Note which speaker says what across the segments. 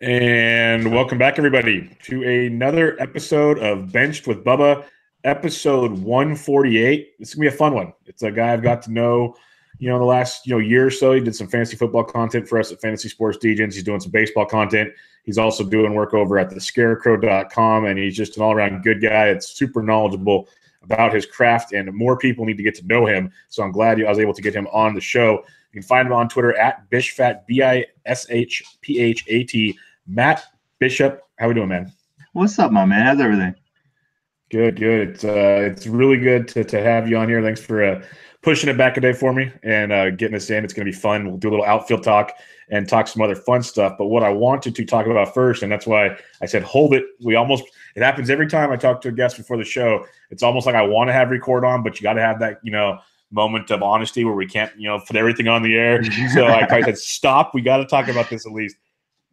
Speaker 1: And welcome back, everybody, to another episode of Benched with Bubba, episode 148. This is going to be a fun one. It's a guy I've got to know, in the last, year or so. He did some fantasy football content for us at Fantasy Sports Degens. He's doing some baseball content. He's also doing work over at thescarecrow.com, and he's just an all-around good guy. It's super knowledgeable about his craft, and more people need to get to know him. So I'm glad I was able to get him on the show. You can find him on Twitter at Bishfat, Bishphat. Matt Bishop, how we doing, man?
Speaker 2: What's up, my man? How's everything?
Speaker 1: Good. It's really good to have you on here. Thanks for pushing it back a day for me and getting us in. It's going to be fun. We'll do a little outfield talk and talk some other fun stuff. But what I wanted to talk about first, and that's why I said hold it. It happens every time I talk to a guest before the show. It's almost like I want to have record on, but you got to have that, moment of honesty where we can't, put everything on the air. So I said, stop. We got to talk about this at least.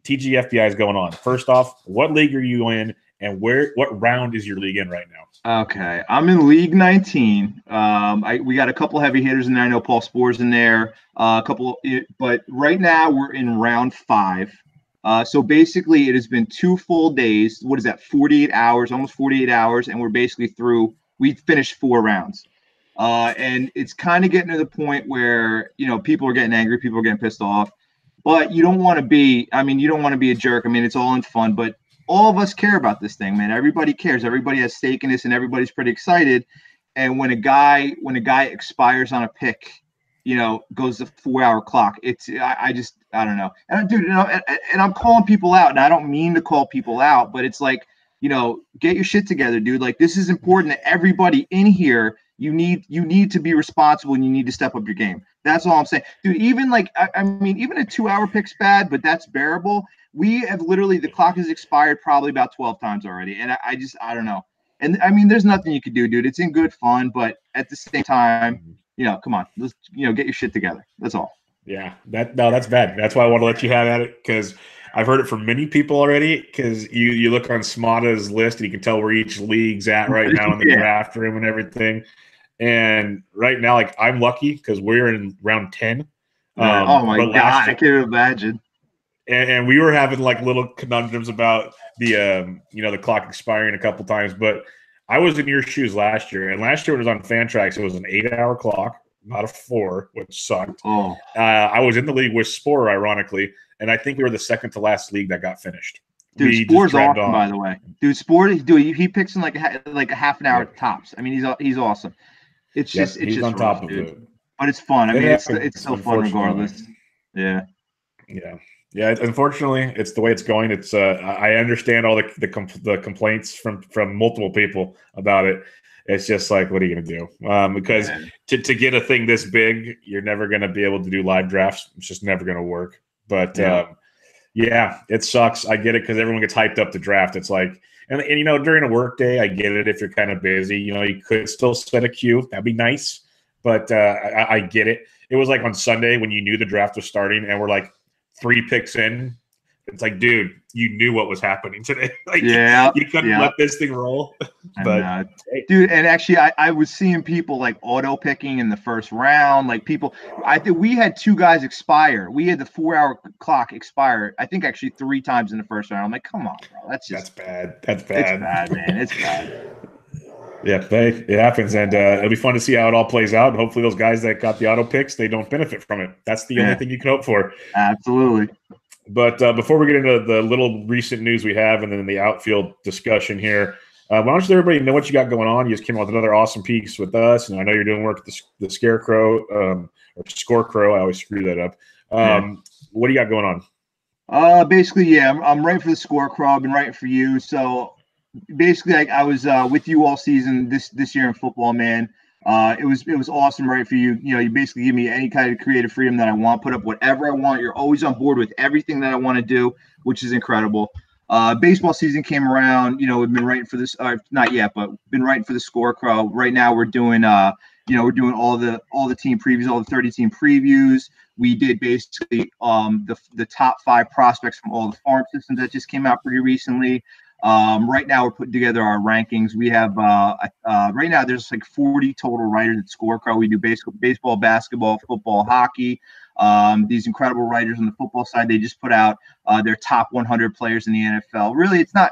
Speaker 1: TGFBI is going on. First off, what league are you in, and what round is your league in right now?
Speaker 2: Okay, I'm in League 19. We got a couple heavy hitters in there. I know Paul Spore's in there. But right now we're in round 5. So basically, it has been 2 full days. What is that? 48 hours, almost 48 hours, and we're basically through. We finished 4 rounds, and it's kind of getting to the point where people are getting angry, people are getting pissed off. But you don't want to be a jerk. I mean, it's all in fun, but all of us care about this thing, man. Everybody cares. Everybody has stake in this, and everybody's pretty excited. And when a guy expires on a pick, goes the 4-hour clock, I don't know. And dude, and I'm calling people out, and I don't mean to call people out, but it's like, get your shit together, dude. Like, this is important to everybody in here. You need to be responsible, and you need to step up your game. That's all I'm saying, dude. Even even a 2-hour pick's bad, but that's bearable. We have the clock has expired probably about 12 times already, and I don't know. And I mean, there's nothing you could do, dude. It's in good fun, but at the same time, come on, let's get your shit together. That's all.
Speaker 1: Yeah, that's bad. That's why I want to let you have at it, because I've heard it from many people already. Because you look on Smada's list, and you can tell where each league's at right now in the draft room and everything. And right now, like, I'm lucky because we're in round 10.
Speaker 2: Oh my God, I can't imagine.
Speaker 1: And we were having like little conundrums about the clock expiring a couple times. But I was in your shoes last year, and last year when it was on Fantrax, it was an 8-hour clock, not a 4, which sucked.
Speaker 2: Oh,
Speaker 1: I was in the league with Spore, ironically, and I think we were the second to last league that got finished.
Speaker 2: Dude, Spore's awesome, by the way. Dude, Spore, he picks in like a half an hour tops. I mean, he's awesome. It's just
Speaker 1: on top of it,
Speaker 2: but it's fun. I mean, it's still fun regardless. Yeah.
Speaker 1: Unfortunately, it's the way it's going. It's I understand all the complaints from multiple people about it. It's just like, what are you going to do? Because to get a thing this big, you're never going to be able to do live drafts. It's just never going to work. But it sucks. I get it because everyone gets hyped up to draft. It's like. And during a work day, I get it if you're kind of busy. You could still set a queue. That'd be nice. But I get it. It was like on Sunday when you knew the draft was starting and we're like 3 picks in. It's like, dude, you knew what was happening today. Like, you couldn't let this thing roll. But
Speaker 2: dude, and actually, I was seeing people like auto picking in the first round. Like people, I think we had 2 guys expire. We had the 4-hour clock expire. I think actually 3 times in the first round. I'm like, come on, bro, that's
Speaker 1: bad.
Speaker 2: It's bad, man. It's bad.
Speaker 1: Yeah, it happens, and it'll be fun to see how it all plays out. And hopefully, those guys that got the auto picks, they don't benefit from it. That's the only thing you can hope for.
Speaker 2: Absolutely.
Speaker 1: But before we get into the little recent news we have and then the outfield discussion here, why don't you let everybody know what you got going on? You just came out with another awesome piece with us, and I know you're doing work at the Scarecrow or Scorecrow. I always screw that up. What do you got going
Speaker 2: on? Basically, I'm writing for the Scorecrow. I've been writing for you. So basically, I was with you all season this year in football, man. It was awesome, right? For you, you basically give me any kind of creative freedom that I want, put up whatever I want. You're always on board with everything that I want to do, which is incredible. Baseball season came around. We've been writing for this, not yet, but been writing for the Scorecrow. Right now, we're doing, we're doing all the team previews, all the 30 team previews. We did basically the top 5 prospects from all the farm systems that just came out pretty recently. Right now we're putting together our rankings. We have right now there's like 40 total writers at Scorecrow. We do baseball, basketball, football, hockey. These incredible writers on the football side, they just put out their top 100 players in the NFL. Really, it's not,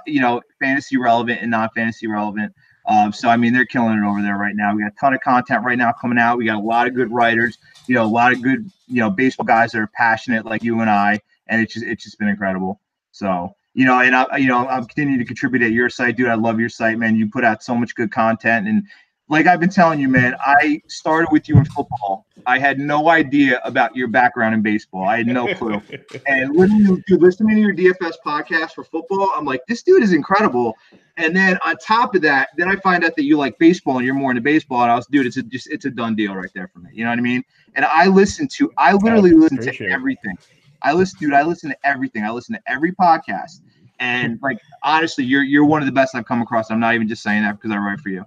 Speaker 2: fantasy relevant and non-fantasy relevant. So, I mean, they're killing it over there right now. We got a ton of content right now coming out. We got a lot of good writers, a lot of good, baseball guys that are passionate like you and I, and it's just been incredible. So, and I'm continuing to contribute at your site, dude. I love your site, man. You put out so much good content. And like I've been telling you, man, I started with you in football. I had no idea about your background in baseball. I had no clue. And listening to your DFS podcast for football, I'm like, this dude is incredible. And then on top of that, then I find out that you like baseball and you're more into baseball. And I was, dude, it's a done deal right there for me. You know what I mean? And I literally listen to everything. I listen to everything. I listen to every podcast. And like, honestly, you're one of the best I've come across. I'm not even just saying that because I write for you.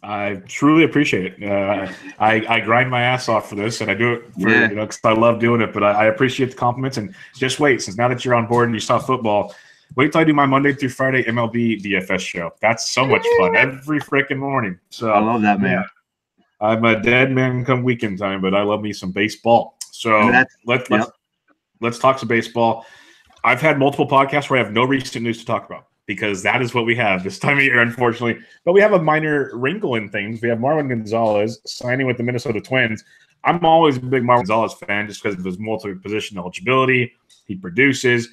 Speaker 1: I truly appreciate it. I grind my ass off for this, and I do it for because I love doing it. But I appreciate the compliments, and just wait. Since now that you're on board and you saw football, wait till I do my Monday through Friday MLB DFS show. That's so much fun every freaking morning. So
Speaker 2: I love that, man.
Speaker 1: I'm a dead man come weekend time, but I love me some baseball. So let's talk some baseball. I've had multiple podcasts where I have no recent news to talk about, because that is what we have this time of year, unfortunately. But we have a minor wrinkle in things. We have Marwin Gonzalez signing with the Minnesota Twins. I'm always a big Marwin Gonzalez fan just because of his multi-position eligibility. He produces.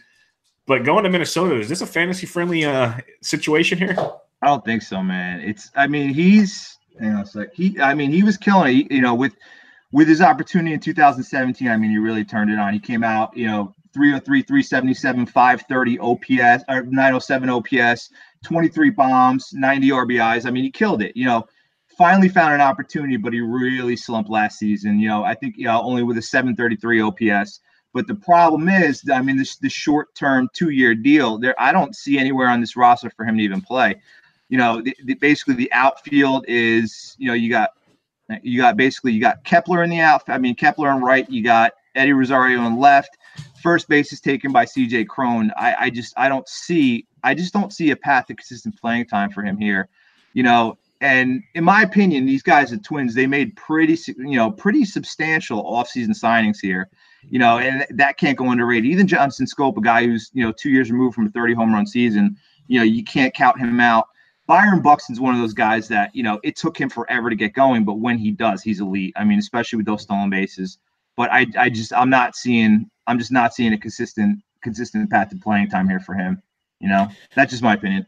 Speaker 1: But going to Minnesota, is this a fantasy-friendly situation here?
Speaker 2: I don't think so, man. He was killing it, with his opportunity in 2017. I mean, he really turned it on. He came out, 303, 377, 530 OPS, or 907 OPS, 23 bombs, 90 RBIs. I mean, he killed it. Finally found an opportunity, but he really slumped last season. I think only with a 733 OPS. But the problem is, I mean, this short-term 2-year deal there, I don't see anywhere on this roster for him to even play. Basically the outfield is, you got Kepler in the outfield. I mean, Kepler on right, you got Eddie Rosario on left. First base is taken by CJ Cron. I just don't see a path to consistent playing time for him here. And in my opinion, these guys at Twins, they made pretty substantial offseason signings here. And that can't go underrated. Even Johnson Scope, a guy who's 2 years removed from a 30 home run season, you can't count him out. Byron Buxton's one of those guys that it took him forever to get going, but when he does, he's elite. I mean, especially with those stolen bases. But I'm just not seeing a consistent path to playing time here for him. That's just my opinion.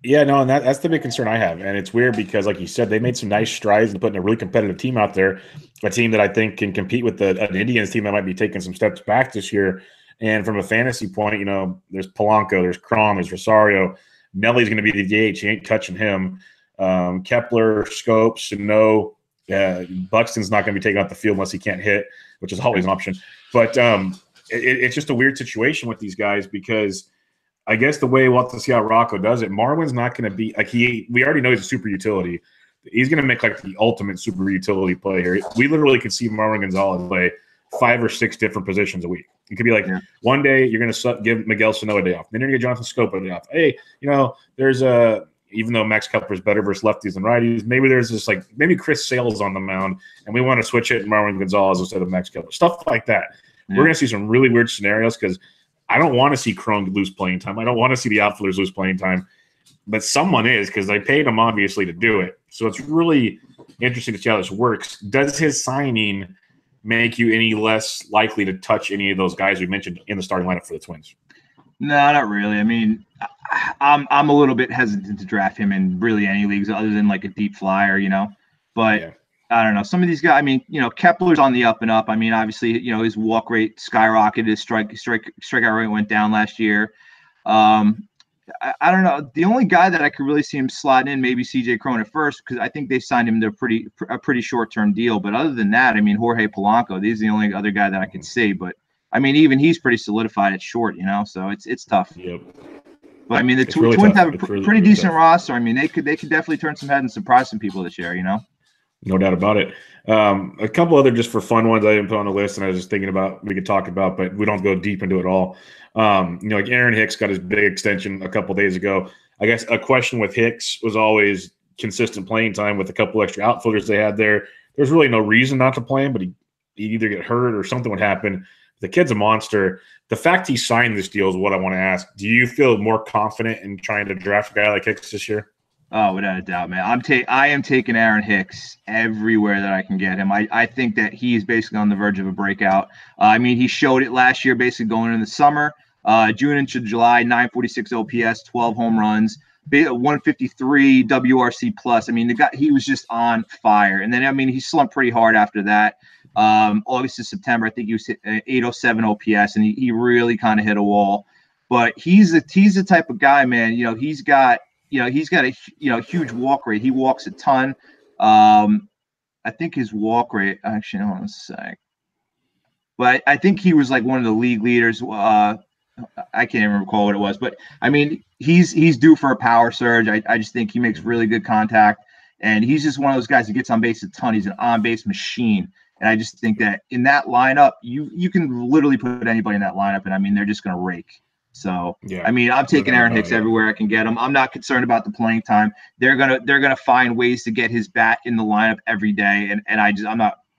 Speaker 1: Yeah, no, and that's the big concern I have. And it's weird because, like you said, they made some nice strides in putting a really competitive team out there, a team that I think can compete with an Indians team that might be taking some steps back this year. And from a fantasy point, there's Polanco, there's Cron, there's Rosario. Nelly's going to be the DH. You ain't touching him. Kepler, Scopes, Sano, Buxton's not going to be taken off the field unless he can't hit, which is always an option. But it's just a weird situation with these guys because I guess the way Walter Rocco does it, Marwin's not going to be like we already know he's a super utility. He's going to make like the ultimate super utility play here. We literally could see Marwin Gonzalez play 5 or 6 different positions a week. It could be like one day you're going to give Miguel Sano a day off. Then you're going to get Jonathan Scope a day off. Hey, there's even though Max Kepler's better versus lefties than righties, maybe there's this maybe Chris Sale's on the mound and we want to switch it to Marwin Gonzalez instead of Max Kepler. Stuff like that. Yeah. We're going to see some really weird scenarios because I don't want to see Cron lose playing time. I don't want to see the outfielders lose playing time. But someone is because they paid him obviously to do it. So it's really interesting to see how this works. Does his signing make you any less likely to touch any of those guys we mentioned in the starting lineup for the Twins?
Speaker 2: No, not really. I mean, I'm a little bit hesitant to draft him in really any leagues other than like a deep flyer, But yeah. I don't know. Some of these guys, I mean, Kepler's on the up and up. I mean, obviously, his walk rate skyrocketed, his strikeout rate went down last year. I don't know. The only guy that I could really see him slotting in, maybe CJ Cron at first, because I think they signed him to a pretty short-term deal. But other than that, I mean, Jorge Polanco, he's the only other guy that I can see. But I mean, even he's pretty solidified at short, so it's tough.
Speaker 1: Yep.
Speaker 2: But I mean, the Twins have a pretty decent roster. I mean, they could definitely turn some heads and surprise some people this year,
Speaker 1: No doubt about it. A couple other just for fun ones I didn't put on the list, and I was just thinking about we could talk about, but we don't go deep into it all. Like Aaron Hicks got his big extension a couple days ago. I guess a question with Hicks was always consistent playing time with a couple extra outfielders they had there. There's really no reason not to play him, but he'd either get hurt or something would happen. The kid's a monster. The fact he signed this deal is what I want to ask. Do you feel more confident in trying to draft a guy like Hicks this year?
Speaker 2: Oh, without a doubt, man. I am taking Aaron Hicks everywhere that I can get him. I think that he is basically on the verge of a breakout. I mean, he showed it last year, basically going in the summer. June into July, 946 OPS, 12 home runs, 153 WRC plus. I mean, the guy, he was just on fire. And then, I mean, he slumped pretty hard after that. August to September, I think he was 807 OPS, and he really kind of hit a wall. But he's the type of guy, man. He's got a huge walk rate. He walks a ton. I think his walk rate. Actually, hold on a sec. But I think he was like one of the league leaders. I can't even recall what it was, but I mean, he's due for a power surge. I just think he makes really good contact, and he's just one of those guys that gets on base a ton. He's an on base machine, and I just think that in that lineup, you can literally put anybody in that lineup, and I mean, they're just going to rake. So yeah, I mean, I'm taking Aaron Hicks everywhere I can get him. I'm not concerned about the playing time. They're gonna find ways to get his bat in the lineup every day, and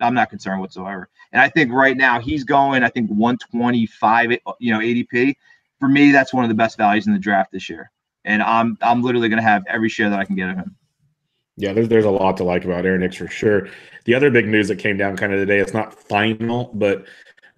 Speaker 2: I'm not concerned whatsoever. And I think right now he's going, I think 125, ADP. For me, that's one of the best values in the draft this year. And I'm literally going to have every share that I can get of him.
Speaker 1: Yeah, there's a lot to like about Aaron Hicks for sure. The other big news that came down kind of today, it's not final, but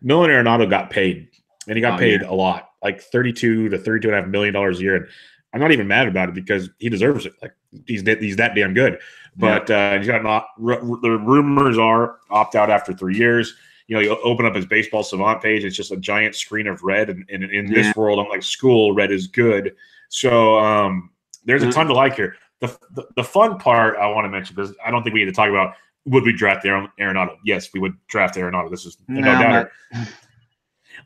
Speaker 1: Nolan Arenado got paid, and he got paid a lot, like $32 to $32.5 million a year. And I'm not even mad about it because he deserves it. Like he's that damn good. But he's got the rumors are opt out after 3 years. You open up his Baseball Savant page, it's just a giant screen of red. And in this world, I'm like, school, red is good. So there's a ton to like here. The fun part I want to mention, because I don't think we need to talk about, would we draft Arenado? Yes, we would draft Arenado. This is no doubt.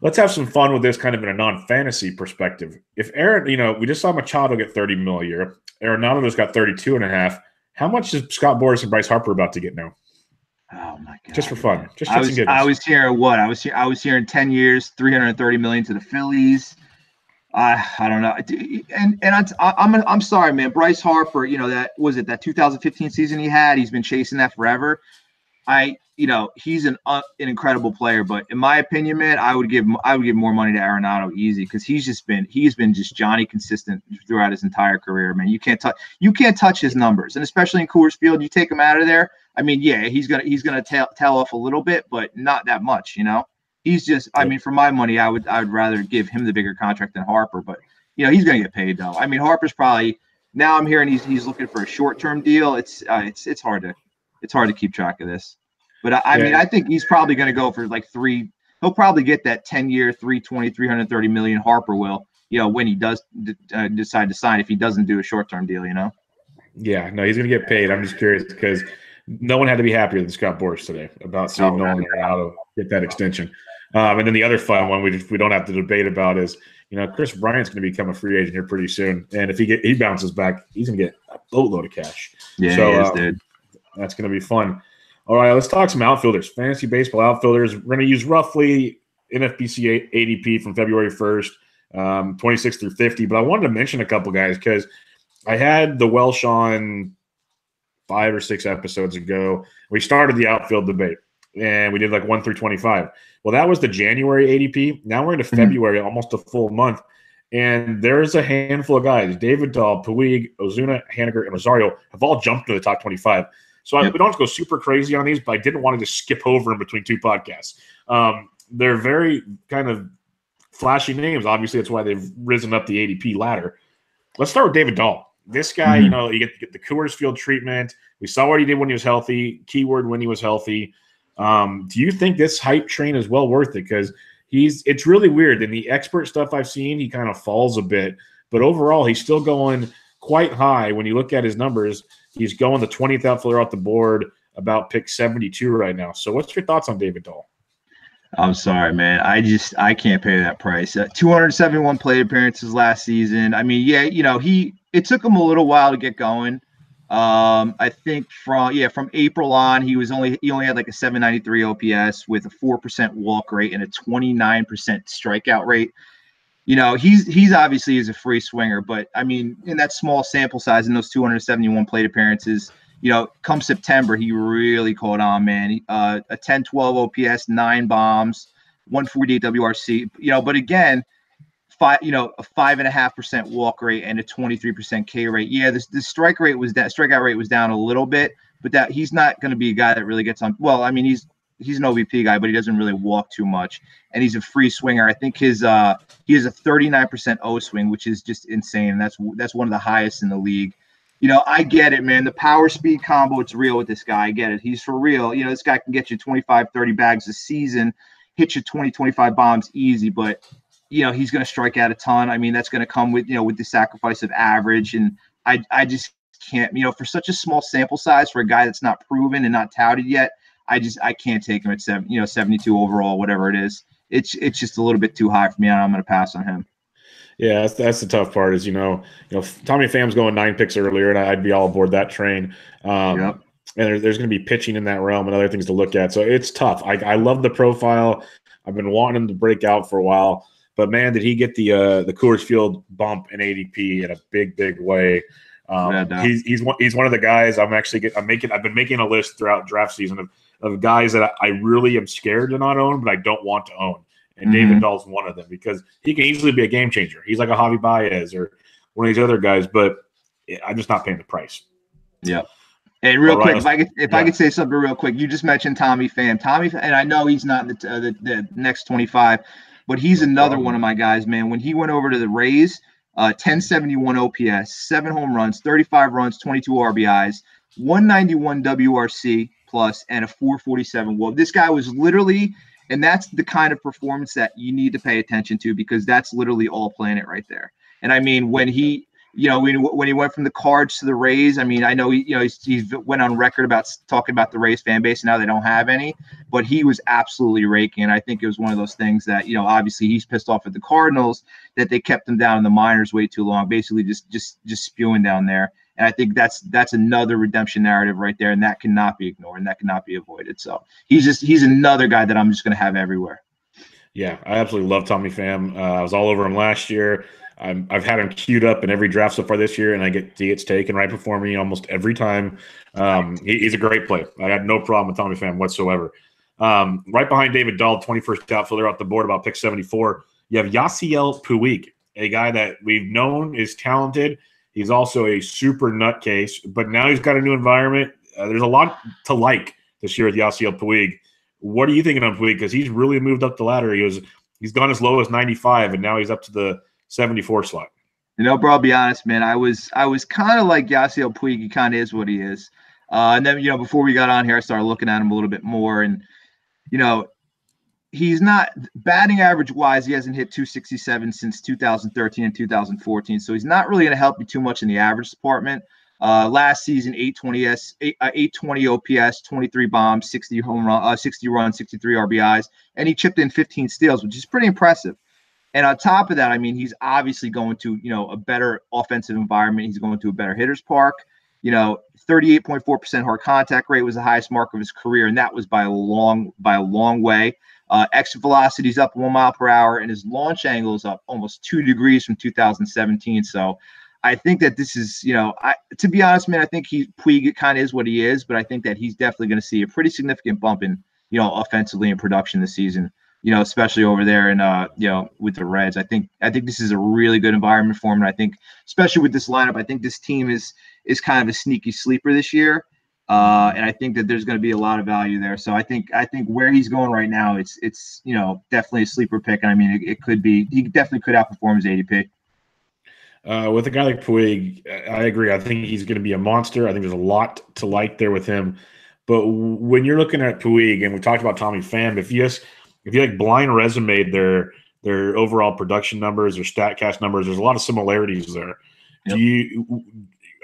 Speaker 1: Let's have some fun with this kind of in a non-fantasy perspective. If Aaron, we just saw Machado get $30 million a year. Arenado's got 32.5. How much is Scott Boras and Bryce Harper about to get now?
Speaker 2: Oh my God!
Speaker 1: Just for fun. Just
Speaker 2: I was hearing what? I was hearing 10 years, $330 million to the Phillies. I don't know. And I'm sorry, man. Bryce Harper, that 2015 season he had. He's been chasing that forever. He's an incredible player, but in my opinion, man, I would give more money to Arenado easy, because he's been just Johnny consistent throughout his entire career, man. You can't touch his numbers, and especially in Coors Field, you take him out of there. I mean, yeah, he's gonna tail off a little bit, but not that much, He's just, I mean, for my money, I would rather give him the bigger contract than Harper, but he's gonna get paid though. I mean, Harper's probably, now I'm hearing he's looking for a short-term deal. It's hard to keep track of this. But I mean, I think he's probably going to go for like three. He'll probably get that 10-year, $330 million. Harper will, when he does decide to sign, if he doesn't do a short-term deal,
Speaker 1: Yeah, no, he's going to get paid. I'm just curious because no one had to be happier than Scott Boras today about seeing Nolan Arenado get that extension. And then the other fun one we don't have to debate about is, Chris Bryant's going to become a free agent here pretty soon, and if he bounces back, he's going to get a boatload of cash.
Speaker 2: Yeah, so, he is, dude.
Speaker 1: That's going to be fun. All right, let's talk some outfielders. Fantasy baseball outfielders. We're going to use roughly NFBC ADP from February 1st, 26 through 50. But I wanted to mention a couple guys because I had the Welsh on 5 or 6 episodes ago. We started the outfield debate, and we did like 1 through 25. Well, that was the January ADP. Now we're into February, almost a full month. And there's a handful of guys. David Dahl, Puig, Ozuna, Haniger, and Rosario have all jumped to the top 25. So we don't have to go super crazy on these, but I didn't want to just skip over in between 2 podcasts. They're very kind of flashy names. Obviously, that's why they've risen up the ADP ladder. Let's start with David Dahl. This guy, you get the Coors Field treatment. We saw what he did when he was healthy. Keyword, when he was healthy. Do you think this hype train is well worth it? Because it's really weird. In the expert stuff I've seen, he kind of falls a bit. But overall, he's still going quite high. When you look at his numbers, he's going the 20th outfielder off the board, about pick 72 right now. So what's your thoughts on David Dahl?
Speaker 2: I'm sorry, man. I can't pay that price. 271 plate appearances last season. I mean, it took him a little while to get going. I think from April on, he only had like a 793 OPS with a 4% walk rate and a 29% strikeout rate. He's obviously is a free swinger, but I mean, in that small sample size, in those 271 plate appearances, come September, he really caught on, man. A 10-12 OPS, 9 bombs, 148 WRC. But again, a 5.5% walk rate and a 23% K rate. Yeah, the strikeout rate was down a little bit, but that he's not going to be a guy that really gets on. Well, I mean, he's an OVP guy, but he doesn't really walk too much, and he's a free swinger. I think he has a 39% O swing, which is just insane. That's one of the highest in the league. I get it, man. The power speed combo, it's real with this guy. I get it. He's for real. This guy can get you 25, 30 bags a season, hit you 20, 25 bombs easy, but he's going to strike out a ton. I mean, that's going to come with the sacrifice of average, and I just can't, for such a small sample size for a guy that's not proven and not touted yet. I can't take him at 72 overall, whatever it is. It's just a little bit too high for me, and I'm going to pass on him.
Speaker 1: Yeah, that's the tough part is, Tommy Pham's going 9 picks earlier, and I'd be all aboard that train.
Speaker 2: Yep.
Speaker 1: And there's going to be pitching in that realm and other things to look at. So it's tough. I love the profile. I've been wanting him to break out for a while. But, man, did he get the Coors Field bump in ADP in a big, big way. He's one of the guys I've been making a list throughout draft season of guys that I really am scared to not own, but I don't want to own. And David Dahl's one of them because he can easily be a game changer. He's like a Javi Baez or one of these other guys, but I'm just not paying the price.
Speaker 2: Yeah. And real quick, if I could say something real quick, you just mentioned Tommy Pham. And I know he's not the next 25, but he's another one of my guys, man. When he went over to the Rays, 1071 OPS, 7 home runs, 35 runs, 22 RBIs, 191 WRC plus, and a 447 WOB. This guy was literally. And that's the kind of performance that you need to pay attention to because that's literally all planet right there. And I mean, when he, when he went from the Cards to the Rays, I mean, I know he went on record about talking about the Rays fan base. And now they don't have any, but he was absolutely raking. And I think it was one of those things that, obviously he's pissed off at the Cardinals that they kept him down in the minors way too long, basically just spewing down there. And I think that's another redemption narrative right there, and that cannot be ignored and that cannot be avoided. So he's another guy that I'm just going to have everywhere.
Speaker 1: Yeah, I absolutely love Tommy Pham. I was all over him last year. I've had him queued up in every draft so far this year, and he gets taken right before me almost every time. He's a great player. I had no problem with Tommy Pham whatsoever. Right behind David Dahl, 21st outfielder off the board, about pick 74. You have Yasiel Puig, a guy that we've known is talented. He's also a super nutcase, but now he's got a new environment. There's a lot to like this year with Yasiel Puig. What are you thinking on Puig? Because he's really moved up the ladder. He's gone as low as 95, and now he's up to the 74 slot.
Speaker 2: Bro, I'll be honest, man. I was kind of like Yasiel Puig. He kind of is what he is. And then, before we got on here, I started looking at him a little bit more, and he's not batting average wise. He hasn't hit 267 since 2013 and 2014. So he's not really going to help you too much in the average department. Last season, 820 OPS, 23 bombs, 60 runs, 63 RBIs, and he chipped in 15 steals, which is pretty impressive. And on top of that, I mean, he's obviously going to, a better offensive environment. He's going to a better hitter's park. 38.4% hard contact rate was the highest mark of his career, and that was by a long way. Exit velocity is up 1 mile per hour, and his launch angle is up almost 2 degrees from 2017. So I think that this is, to be honest, man, I think Puig kind of is what he is, but I think that he's definitely going to see a pretty significant bump in, offensively in production this season, especially over there and, with the Reds. I think this is a really good environment for him. And I think, especially with this lineup, I think this team is kind of a sneaky sleeper this year. And I think that there's going to be a lot of value there. So I think where he's going right now, it's definitely a sleeper pick. And I mean, he definitely could outperform his ADP.
Speaker 1: With a guy like Puig, I agree. I think he's going to be a monster. I think there's a lot to like there with him. But when you're looking at Puig, and we talked about Tommy Pham, if you like blind resume their overall production numbers or StatCast numbers, there's a lot of similarities there. Yep.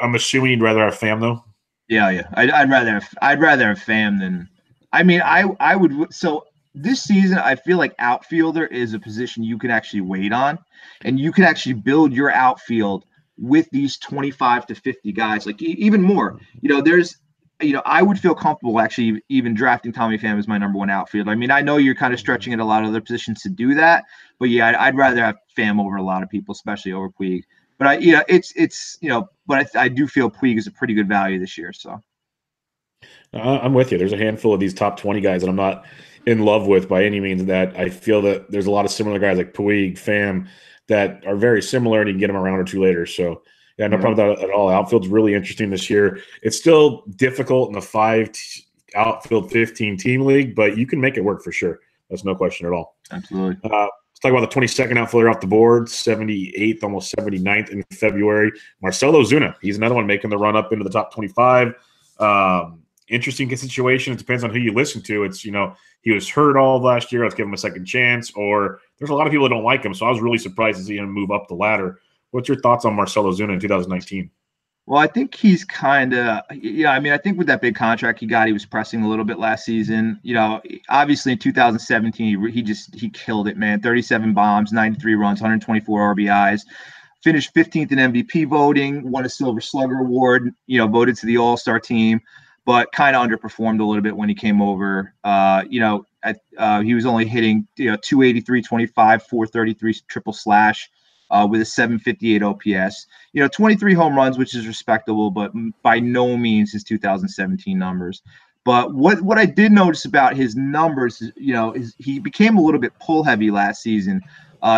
Speaker 1: I'm assuming you'd rather have Pham though.
Speaker 2: Yeah. I'd rather have Pham than. I mean, I would. So this season, I feel like outfielder is a position you can actually wait on, and you can actually build your outfield with these 25 to 50 guys, like even more. I would feel comfortable actually even drafting Tommy Pham as my number 1 outfielder. I mean, I know you're kind of stretching at a lot of other positions to do that, but yeah, I'd rather have Pham over a lot of people, especially over Puig. But I do feel Puig is a pretty good value this year. So
Speaker 1: I'm with you. There's a handful of these top 20 guys that I'm not in love with by any means. That I feel that there's a lot of similar guys like Puig, Pham, that are very similar, and you can get them a round or two later. So, yeah, no problem with that at all. Outfield's really interesting this year. It's still difficult in the outfield 15 team league, but you can make it work for sure. That's no question at all.
Speaker 2: Absolutely.
Speaker 1: Let's talk about the 22nd outfielder off the board, 78th, almost 79th in February. Marcell Ozuna. He's another one making the run up into the top 25. Interesting situation. It depends on who you listen to. It's, he was hurt all of last year. Let's give him a second chance. Or there's a lot of people that don't like him. So I was really surprised to see him move up the ladder. What's your thoughts on Marcell Ozuna in 2019?
Speaker 2: Well, I think he's kind of, I think with that big contract he got, he was pressing a little bit last season. Obviously in 2017, he killed it, man. 37 bombs, 93 runs, 124 RBIs, finished 15th in MVP voting, won a Silver Slugger Award, voted to the All-Star team, but kind of underperformed a little bit when he came over. He was only hitting 283, 25, 433 triple slash. With a 758 OPS, 23 home runs, which is respectable, but by no means his 2017 numbers. But what I did notice about his numbers is, he became a little bit pull heavy last season.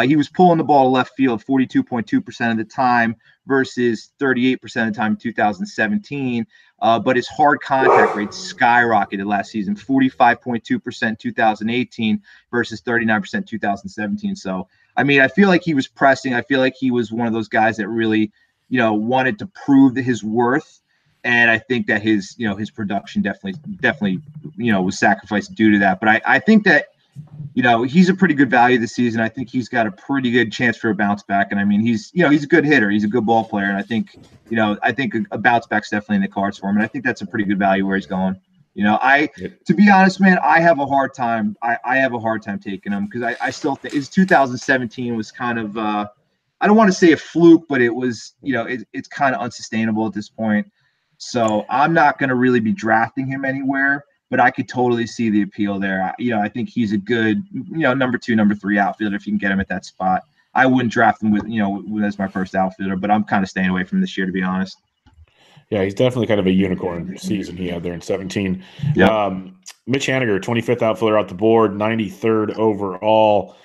Speaker 2: He was pulling the ball to left field 42.2% of the time versus 38% of the time in 2017. But his hard contact rate skyrocketed last season, 45.2% 2018 versus 39% 2017. So, I feel like he was pressing. I feel like he was one of those guys that really, wanted to prove his worth. And I think that his production definitely, was sacrificed due to that. But I think that, he's a pretty good value this season. I think he's got a pretty good chance for a bounce back. And he's a good hitter. He's a good ball player. And I think a bounce back's definitely in the cards for him. And I think that's a pretty good value where he's going. To be honest, man, I have a hard time. I have a hard time taking him because I still think his 2017 was kind of, I don't want to say a fluke, but it was, it's kind of unsustainable at this point. So I'm not going to really be drafting him anywhere. But I could totally see the appeal there. I think he's a good, number 2, number 3 outfielder if you can get him at that spot. I wouldn't draft him with as my first outfielder, but I'm kind of staying away from this year, to be honest.
Speaker 1: Yeah, he's definitely kind of a unicorn season he had there in 17.
Speaker 2: Yep.
Speaker 1: Mitch Haniger, 25th outfielder off the board, 93rd overall.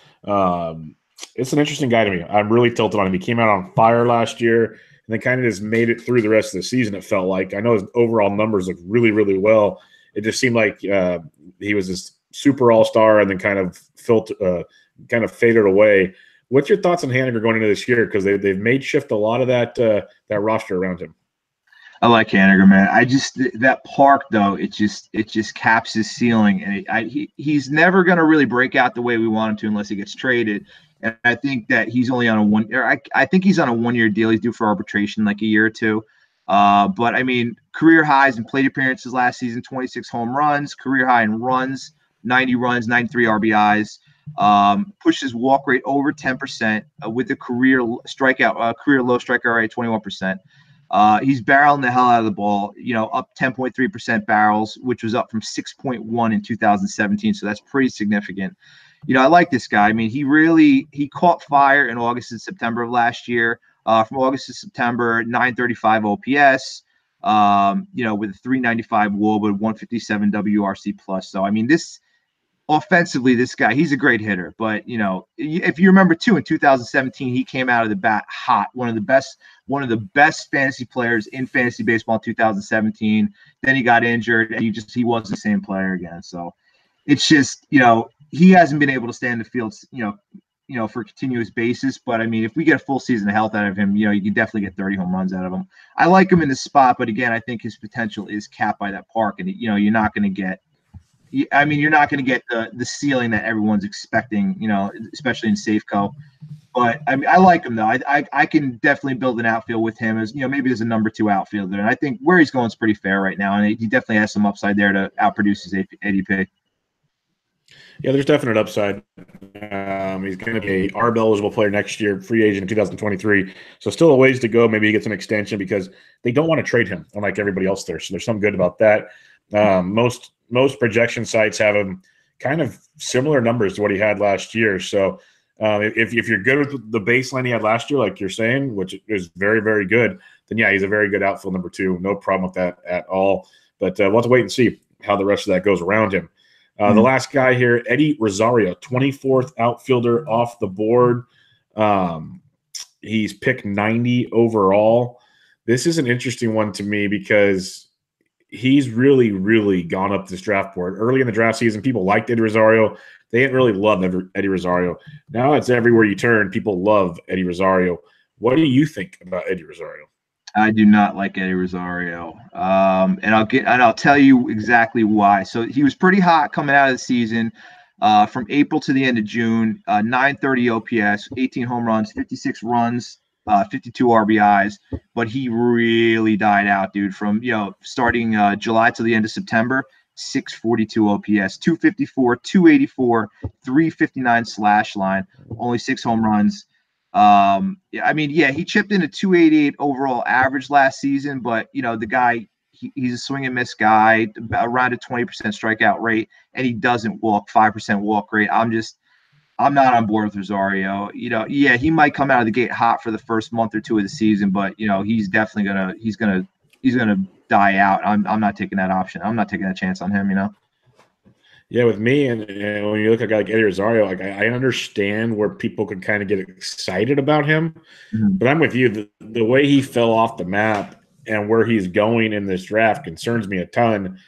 Speaker 1: It's an interesting guy to me. I'm really tilted on him. He came out on fire last year and then kind of just made it through the rest of the season, it felt like. I know his overall numbers look really, really well. It just seemed like he was this super all-star and then kind of faded away. What's your thoughts on Haniger going into this year? Because they've made shift a lot of that roster around him.
Speaker 2: I like Haniger, man. That park though, it just caps his ceiling, and he's never going to really break out the way we want him to unless he gets traded. And I think that he's only on I think he's on a 1-year deal. He's due for arbitration like a year or two. But career highs in plate appearances last season, 26 home runs, career high in runs, 90 runs, 93 RBIs, pushed his walk rate over 10%, with a career low strikeout rate, 21%. He's barreling the hell out of the ball, up 10.3% barrels, which was up from 6.1 in 2017. So that's pretty significant. I like this guy. He caught fire in August and September of last year. From August to September, 935 OPS, with a 395 WOBA, 157 WRC plus. So, this offensively, this guy, he's a great hitter. But, if you remember too, in 2017, he came out of the bat hot, one of the best fantasy players in fantasy baseball in 2017. Then he got injured and he wasn't the same player again. So it's just, he hasn't been able to stay in the field, for a continuous basis. But if we get a full season of health out of him, you can definitely get 30 home runs out of him. I like him in the spot, but again, I think his potential is capped by that park, and you're not going to get. You're not going to get the ceiling that everyone's expecting, especially in Safeco. But I like him though. I can definitely build an outfield with him as maybe as a number 2 outfielder, and I think where he's going is pretty fair right now, and he definitely has some upside there to outproduce his ADP.
Speaker 1: Yeah, there's definite upside. He's going to be an ARB eligible player next year, free agent in 2023. So still a ways to go. Maybe he gets an extension because they don't want to trade him, unlike everybody else there. So there's something good about that. Most projection sites have him kind of similar numbers to what he had last year. So if you're good with the baseline he had last year, like you're saying, which is very, very good, then yeah, he's a very good outfield number 2. No problem with that at all. But we'll have to wait and see how the rest of that goes around him. The last guy here, Eddie Rosario, 24th outfielder off the board. He's picked 90 overall. This is an interesting one to me because he's really, really gone up this draft board. Early in the draft season, people liked Eddie Rosario. They didn't really love Eddie Rosario. Now it's everywhere you turn. People love Eddie Rosario. What do you think about Eddie Rosario?
Speaker 2: I do not like Eddie Rosario, and I'll tell you exactly why. So he was pretty hot coming out of the season, from April to the end of June. 930 OPS, 18 home runs, 56 runs, 52 RBIs. But he really died out, dude. From starting July to the end of September, 642 OPS, 254, 284, 359 slash line, only 6 home runs. He chipped in a 288 overall average last season, but the guy, he's a swing and miss guy, around a 20% strikeout rate, and he doesn't walk, 5% walk rate. I'm not on board with Rosario. He might come out of the gate hot for the first month or two of the season, but he's definitely gonna die out. I'm not taking that option. I'm not taking that chance on him.
Speaker 1: Yeah, with me, and when you look at a guy like Eddie Rosario, like I understand where people can kind of get excited about him, but I'm with you. The way he fell off the map and where he's going in this draft concerns me a ton.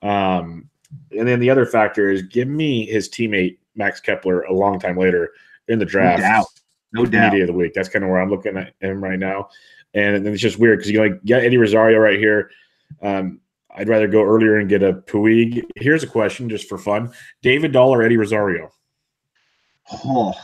Speaker 1: And then the other factor is give me his teammate Max Kepler a long time later in the draft.
Speaker 2: No doubt.
Speaker 1: Any day of the week. That's kind of where I'm looking at him right now. And it's just weird because you get Eddie Rosario right here. I'd rather go earlier and get a Puig. Here's a question just for fun. David Dahl or Eddie Rosario?
Speaker 2: Oh,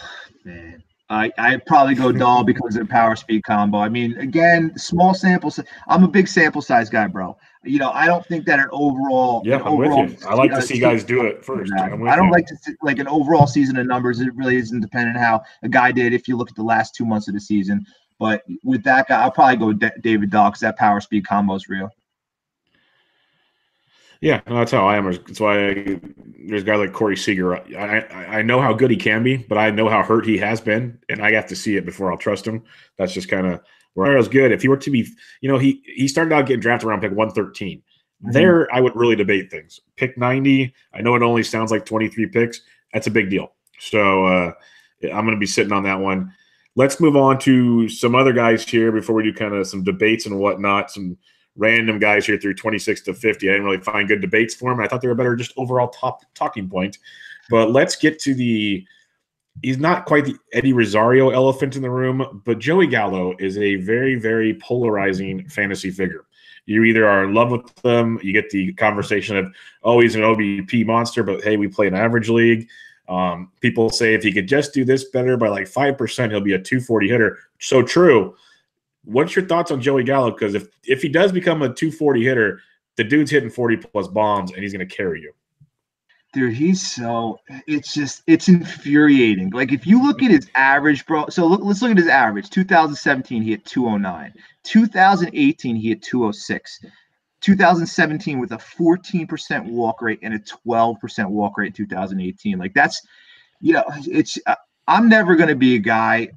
Speaker 2: man. I'd probably go Dahl because of the power speed combo. I mean, again, small samples. I'm a big sample size guy, bro. I don't think that an overall.
Speaker 1: Yeah, I'm with you. I like to see guys do it first.
Speaker 2: I don't like to see, like an overall season of numbers. It really isn't dependent on how a guy did if you look at the last 2 months of the season. But with that guy, I'll probably go David Dahl because that power speed combo is real.
Speaker 1: Yeah, that's how I am. That's why there's a guy like Corey Seager. I know how good he can be, but I know how hurt he has been, and I have to see it before I'll trust him. That's just kind of where I was good. If he were to be, he started out getting drafted around pick 113. There, I would really debate things. Pick 90, I know it only sounds like 23 picks. That's a big deal. So I'm going to be sitting on that one. Let's move on to some other guys here before we do kind of some debates and whatnot, some random guys here through 26 to 50. I didn't really find good debates for them. I thought they were better just overall top talking point. But let's get to he's not quite the Eddie Rosario elephant in the room, but Joey Gallo is a very, very polarizing fantasy figure. You either are in love with them, you get the conversation of, oh, he's an OBP monster, but hey, we play an average league. People say if he could just do this better by like 5%, he'll be a 240 hitter. So true. What's your thoughts on Joey Gallo? Because if he does become a 240 hitter, the dude's hitting 40-plus bombs, and he's going to carry you.
Speaker 2: Dude, it's infuriating. Like, if you look at his average, bro. So let's look at his average. 2017, he hit 209. 2018, he hit 206. 2017 with a 14% walk rate and a 12% walk rate in 2018. Like, that's, I'm never going to be a guy.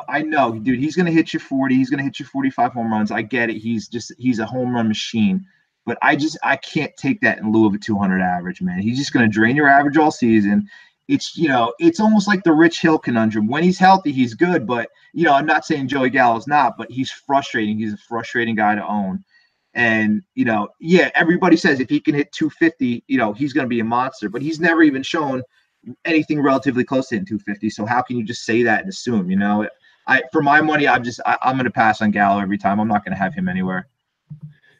Speaker 2: I know, dude, he's going to hit you 40. He's going to hit you 45 home runs. I get it. He's a home run machine. But I can't take that in lieu of a 200 average, man. He's just going to drain your average all season. It's almost like the Rich Hill conundrum. When he's healthy, he's good. But, I'm not saying Joey Gallo's not, but he's frustrating. He's a frustrating guy to own. And, everybody says if he can hit 250, he's going to be a monster. But he's never even shown anything relatively close to hitting 250. So how can you just say that and assume, for my money, I'm going to pass on Gallo every time. I'm not going to have him anywhere.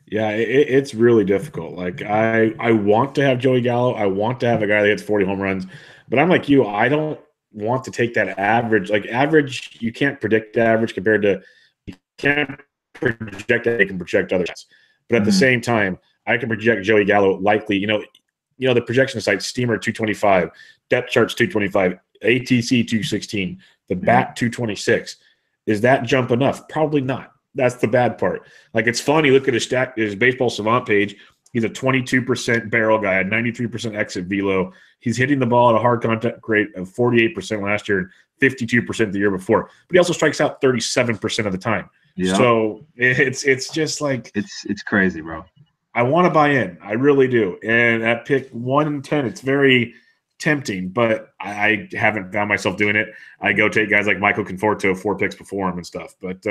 Speaker 1: Yeah, it's really difficult. Like, I want to have Joey Gallo. I want to have a guy that hits 40 home runs. But I'm like you. I don't want to take that average. Like, average, you can't predict average compared to – you can't project that. You can project other guys. But at the same time, I can project Joey Gallo likely. The projection site, Steamer 225, depth charts 225, ATC 216, the bat 226. Is that jump enough? Probably not. That's the bad part. Like, it's funny. Look at his Baseball Savant page. He's a 22% barrel guy, a 93% exit velo. He's hitting the ball at a hard contact rate of 48% last year and 52% the year before. But he also strikes out 37% of the time. Yeah. So it's just like
Speaker 2: it's crazy, bro.
Speaker 1: I want to buy in. I really do. And at pick 1 and 10, it's very tempting, but I haven't found myself doing it. I go take guys like Michael Conforto 4 picks before him and stuff. But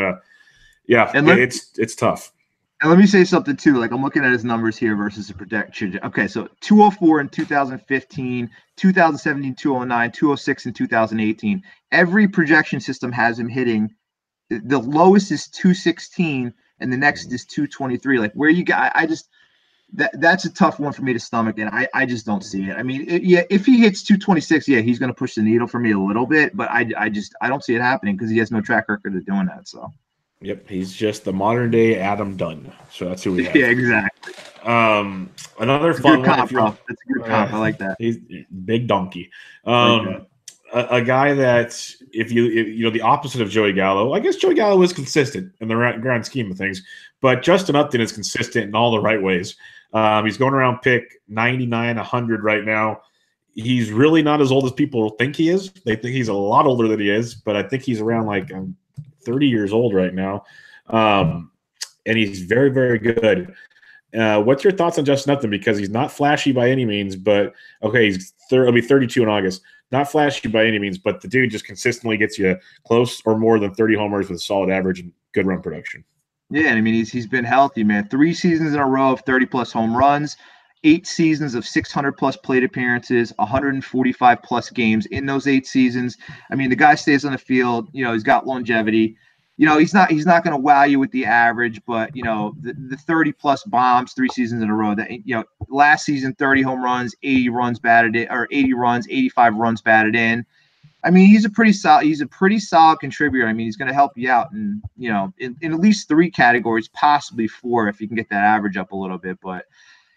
Speaker 1: yeah, it's tough.
Speaker 2: And let me say something too. Like I'm looking at his numbers here versus the projection. Okay, so 204 in 2015, 2017, 209, 206 in 2018. Every projection system has him hitting. The lowest is 216, and the next is 223. Like where you got, I just that's a tough one for me to stomach, and I just don't see it. I mean, if he hits 226, yeah, he's going to push the needle for me a little bit, but I don't see it happening because he has no track record of doing that. So.
Speaker 1: Yep, he's just the modern day Adam Dunn. So that's who we have.
Speaker 2: Yeah, exactly.
Speaker 1: Another fun one.
Speaker 2: That's a good comp. I like that.
Speaker 1: He's big donkey. A guy that if you know the opposite of Joey Gallo. I guess Joey Gallo is consistent in the grand scheme of things, but Justin Upton is consistent in all the right ways. He's going around pick 99, 100 right now. He's really not as old as people think he is. They think he's a lot older than he is, but I think he's around like 30 years old right now. And he's very, very good. What's your thoughts on Justin Upton? Because he's not flashy by any means, but okay, he'll be 32 in August. Not flashy by any means, but the dude just consistently gets you close or more than 30 homers with a solid average and good run production.
Speaker 2: Yeah, I mean, he's been healthy, man. 3 seasons in a row of 30-plus home runs, 8 seasons of 600-plus plate appearances, 145-plus games in those 8 seasons. I mean, the guy stays on the field. You know, he's got longevity. You know, he's not going to wow you with the average, but, you know, the 30-plus bombs 3 seasons in a row. That, you know, last season, 30 home runs, 80 runs batted in, or 80 runs, 85 runs batted in. I mean, he's a pretty solid contributor. I mean, he's going to help you out in, you know, in at least 3 categories, possibly 4 if you can get that average up a little bit. But,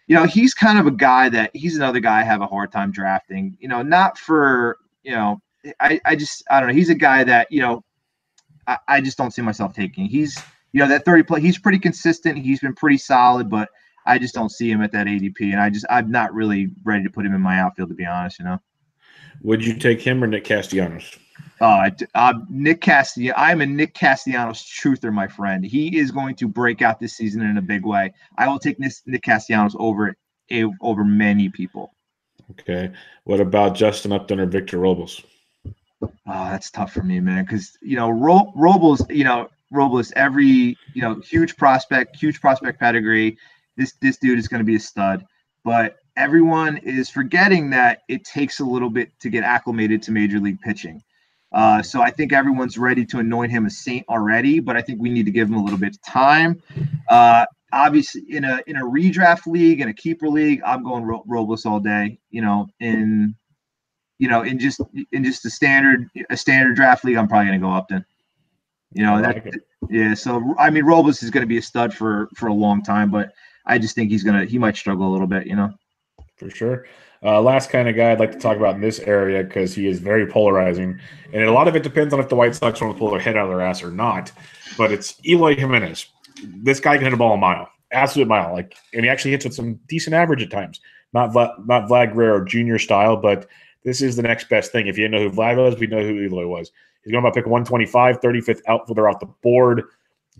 Speaker 2: you know, he's kind of a guy he's another guy I have a hard time drafting, you know, not for, you know, I don't know. He's a guy that, you know, I just don't see myself taking. He's, you know, that 30 play, he's pretty consistent. He's been pretty solid, but I just don't see him at that ADP. And I'm not really ready to put him in my outfield, to be honest, you know.
Speaker 1: Would you take him or Nick Castellanos?
Speaker 2: Nick Castellanos. I'm a Nick Castellanos truther, my friend. He is going to break out this season in a big way. I will take Nick Castellanos over many people.
Speaker 1: Okay. What about Justin Upton or Victor Robles?
Speaker 2: Oh, that's tough for me, man. Because, you know, Robles, every, you know, huge prospect pedigree. This dude is going to be a stud. But everyone is forgetting that it takes a little bit to get acclimated to major league pitching. So I think everyone's ready to anoint him a saint already, but I think we need to give him a little bit of time. Obviously, in a redraft league, in a keeper league, I'm going Robles all day. You know, in just a standard draft league, I'm probably going to go Upton. You know, yeah. So I mean, Robles is going to be a stud for a long time, but I just think he might struggle a little bit. You know,
Speaker 1: for sure. Last kind of guy I'd like to talk about in this area because he is very polarizing, and a lot of it depends on if the White Sox want to pull their head out of their ass or not. But it's Eloy Jimenez. This guy can hit a ball a mile, absolute mile. And he actually hits with some decent average at times. Not Vlad Guerrero Jr. style, but this is the next best thing. If you didn't know who Vlad was, we know who Eloy was. He's going about pick 125, 35th outfielder off the board.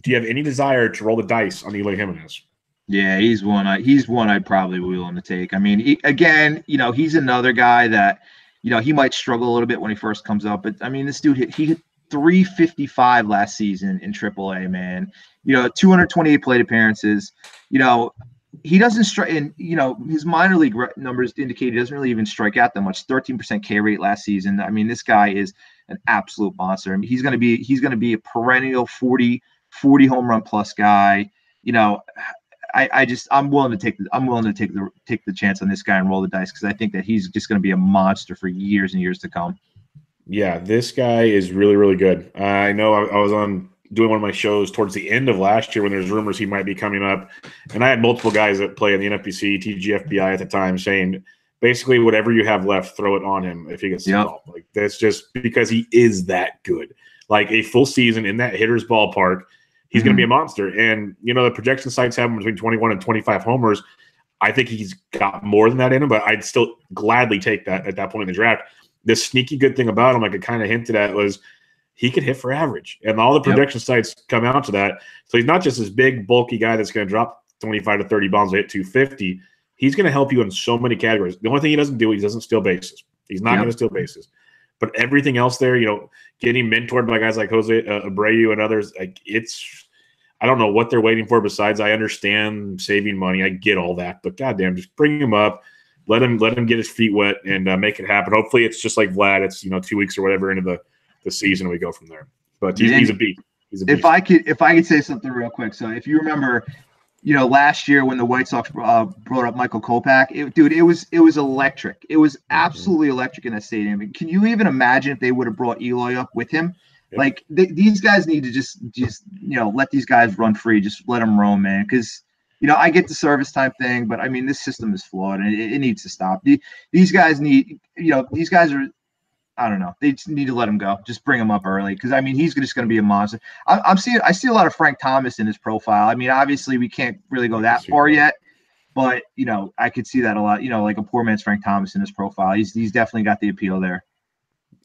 Speaker 1: Do you have any desire to roll the dice on Eloy Jimenez?
Speaker 2: Yeah, he's one I'd probably be willing to take. I mean, he's another guy that, you know, he might struggle a little bit when he first comes up. But, I mean, this dude, he hit 355 last season in AAA, man. You know, 228 plate appearances. You know, he doesn't strike, and, you know, his minor league numbers indicate he doesn't really even strike out that much. 13% K rate last season. I mean, this guy is an absolute monster. I mean, he's going to be a perennial 40 home run plus guy. You know, I'm willing to take the chance on this guy and roll the dice because I think that he's just going to be a monster for years and years to come.
Speaker 1: Yeah, this guy is really, really good. I know I was on doing one of my shows towards the end of last year when there's rumors he might be coming up, and I had multiple guys that play in the NFBC, TGFBI at the time saying basically whatever you have left, throw it on him if he gets involved. Like that's just because he is that good. Like a full season in that hitter's ballpark. He's going to be a monster. And, you know, the projection sites have him between 21 and 25 homers. I think he's got more than that in him, but I'd still gladly take that at that point in the draft. The sneaky good thing about him, like I kind of hinted at, was he could hit for average. And all the projection sites come out to that. So he's not just this big, bulky guy that's going to drop 25 to 30 bombs to hit 250. He's going to help you in so many categories. The only thing he doesn't do, he doesn't steal bases. He's not going to steal bases. But everything else there, getting mentored by guys like Jose Abreu and others, like I don't know what they're waiting for besides I understand saving money. I get all that. But goddamn, just bring him up. Let him get his feet wet and make it happen. Hopefully it's just like Vlad. It's 2 weeks or whatever into the season, and we go from there. But he's a beast. He's a beast.
Speaker 2: If I could say something real quick. So if you remember, last year when the White Sox brought up Michael Kopech, it was electric. It was absolutely electric in that stadium. Can you even imagine if they would have brought Eloy up with him? Yep. Like these guys need to just let these guys run free. Just let them roam, man. Because I get the service time thing, but I mean this system is flawed and it needs to stop. These guys need these guys are. I don't know. They just need to let him go. Just bring him up early because I mean he's just going to be a monster. I see a lot of Frank Thomas in his profile. I mean, obviously we can't really go that far yet, but I could see that a lot. Like a poor man's Frank Thomas in his profile. He's definitely got the appeal there.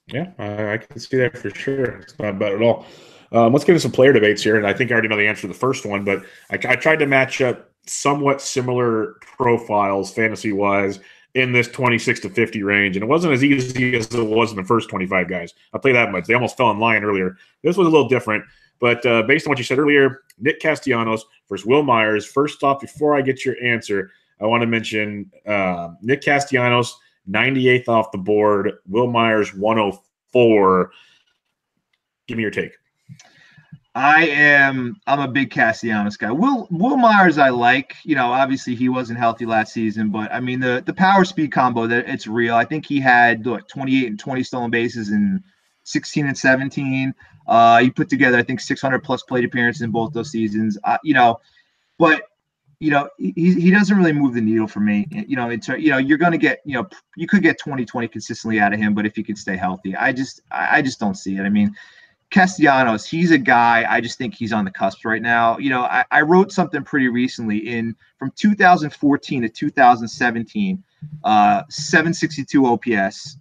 Speaker 1: Yeah, I can see that for sure. It's not bad at all. Let's get into some player debates here, and I think I already know the answer to the first one, but I tried to match up somewhat similar profiles fantasy-wise in this 26 to 50 range, and it wasn't as easy as it was in the first 25 guys. I'll tell you that much. They almost fell in line earlier. This was a little different, but based on what you said earlier, Nick Castellanos versus Will Myers. First off, before I get your answer, I want to mention Nick Castellanos, 98th off the board. Will Myers, 104. Give me your take.
Speaker 2: I'm a big Castellanos guy. Will Myers I like. Obviously he wasn't healthy last season, but I mean the power speed combo that it's real. I think he had 28 and 20 stolen bases in 16 and 17. He put together I think 600 plus plate appearances in both those seasons. But he doesn't really move the needle for me. You're going to get you could get 20-20 consistently out of him, but if he can stay healthy, I just don't see it. I mean, Castellanos, he's a guy, I just think he's on the cusp right now. I wrote something pretty recently from 2014 to 2017, 762 OPS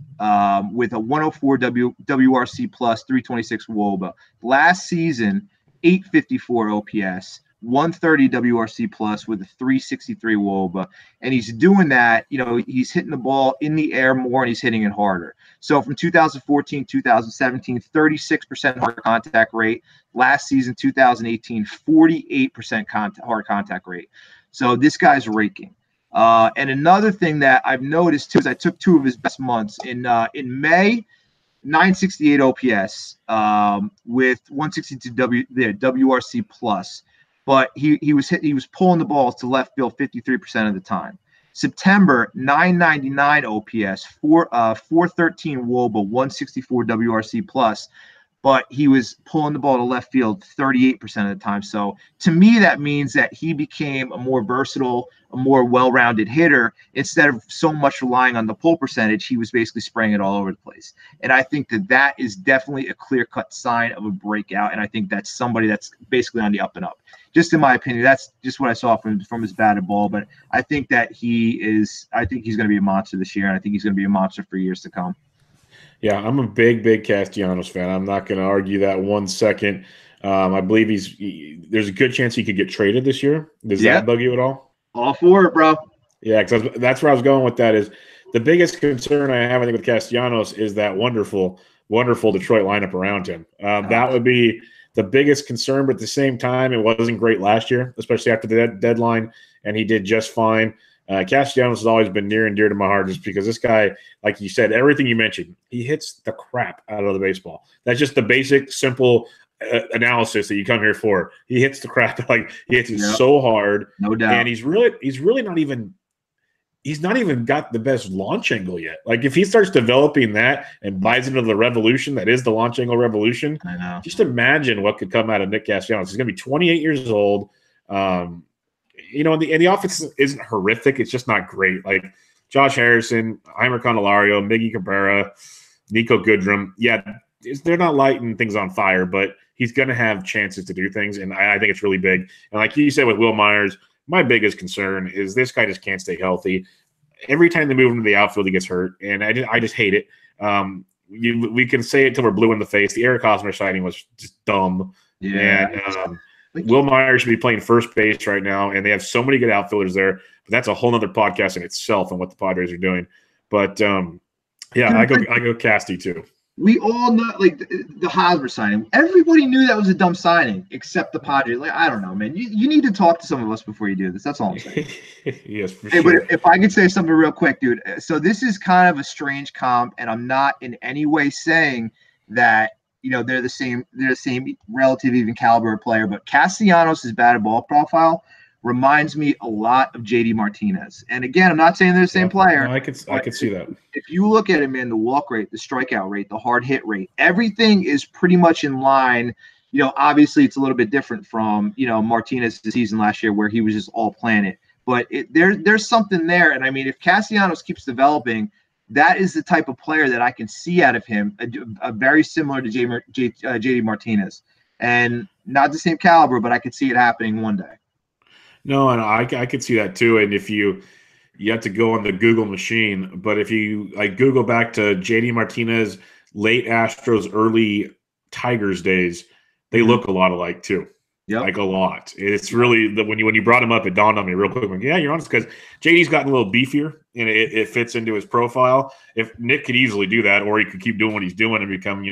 Speaker 2: with a 104 WRC plus 326 WOBA. Last season, 854 OPS. 130 WRC plus with a 363 WOBA. And he's doing that, he's hitting the ball in the air more and he's hitting it harder. So from 2014, 2017, 36% hard contact rate. Last season, 2018, 48% hard contact rate. So this guy's raking. And another thing that I've noticed too is I took two of his best months in May, 968 OPS with 162 WRC plus. But he was pulling the balls to left field 53% of the time. September, 999 OPS, 413 WOBA, 164 WRC plus, but he was pulling the ball to left field 38% of the time. So to me, that means that he became a more versatile, a more well-rounded hitter. Instead of so much relying on the pull percentage, he was basically spraying it all over the place. And I think that is definitely a clear-cut sign of a breakout. And I think that's somebody that's basically on the up and up. Just in my opinion, that's just what I saw from his batted ball. But I think that he's going to be a monster this year, and I think he's going to be a monster for years to come.
Speaker 1: Yeah, I'm a big Castellanos fan. I'm not going to argue that 1 second. I believe there's a good chance he could get traded this year. Does that bug you at all?
Speaker 2: All for it, bro.
Speaker 1: Yeah, because that's where I was going with that. Is the biggest concern I have, I think, with Castellanos is that wonderful Detroit lineup around him. That would be the biggest concern, but at the same time, it wasn't great last year, especially after the deadline, and he did just fine. Castellanos has always been near and dear to my heart just because this guy, like you said, everything you mentioned, he hits the crap out of the baseball. That's just the basic, simple analysis that you come here for. He hits the crap, he hits it so hard.
Speaker 2: No doubt.
Speaker 1: And he's really not even got the best launch angle yet. Like if he starts developing that and buys into the revolution that is the launch angle revolution,
Speaker 2: I know.
Speaker 1: Just imagine what could come out of Nick Castellanos. He's going to be 28 years old. And the offense isn't horrific. It's just not great. Like Josh Harrison, Heimer Candelario, Miggy Cabrera, Nico Goodrum. Yeah, they're not lighting things on fire, but he's going to have chances to do things, and I think it's really big. And like you said with Will Myers, my biggest concern is this guy just can't stay healthy. Every time they move him to the outfield, he gets hurt, and I just hate it. We can say it till we're blue in the face. The Eric Hosmer signing was just dumb.
Speaker 2: Yeah.
Speaker 1: And Will Myers should be playing first base right now, and they have so many good outfielders there. But that's a whole other podcast in itself and what the Padres are doing. But yeah, I go Casty too.
Speaker 2: We all know, like, the Hosmer signing. Everybody knew that was a dumb signing, except the Padres. Like, I don't know, man. You need to talk to some of us before you do this. That's all I'm saying.
Speaker 1: Yes, for sure.
Speaker 2: But if I could say something real quick, dude. So this is kind of a strange comp, and I'm not in any way saying that they're the same relative even caliber of player. But Castellanos' batted ball profile reminds me a lot of JD Martinez. And again, I'm not saying they're the same player.
Speaker 1: No, I could see that.
Speaker 2: If you look at it, man, the walk rate, the strikeout rate, the hard hit rate, everything is pretty much in line. Obviously it's a little bit different from, Martinez's season last year where he was just all planet. But there's something there. And I mean, if Castellanos keeps developing, that is the type of player that I can see out of him, a very similar to JD Martinez. And not the same caliber, but I could see it happening one day.
Speaker 1: No, and I could see that too. And if you have to go on the Google machine, but if you Google back to JD Martinez, late Astros, early Tigers days, they look a lot alike too. Yeah, like a lot. It's really when you brought him up, it dawned on me real quick. Like, yeah, you're honest, because JD's gotten a little beefier and it fits into his profile. If Nick could easily do that, or he could keep doing what he's doing and become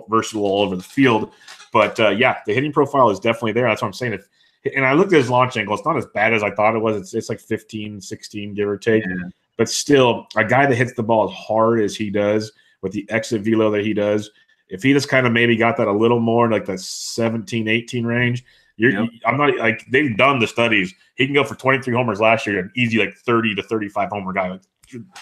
Speaker 1: versatile all over the field. But yeah, the hitting profile is definitely there. That's what I'm saying. And I looked at his launch angle. It's not as bad as I thought it was. It's like 15, 16, give or take. Yeah. But still, a guy that hits the ball as hard as he does with the exit velo that he does, if he just kind of maybe got that a little more like that 17, 18 range, I'm not like they've done the studies. He can go for 23 homers last year, an easy 30 to 35 homer guy,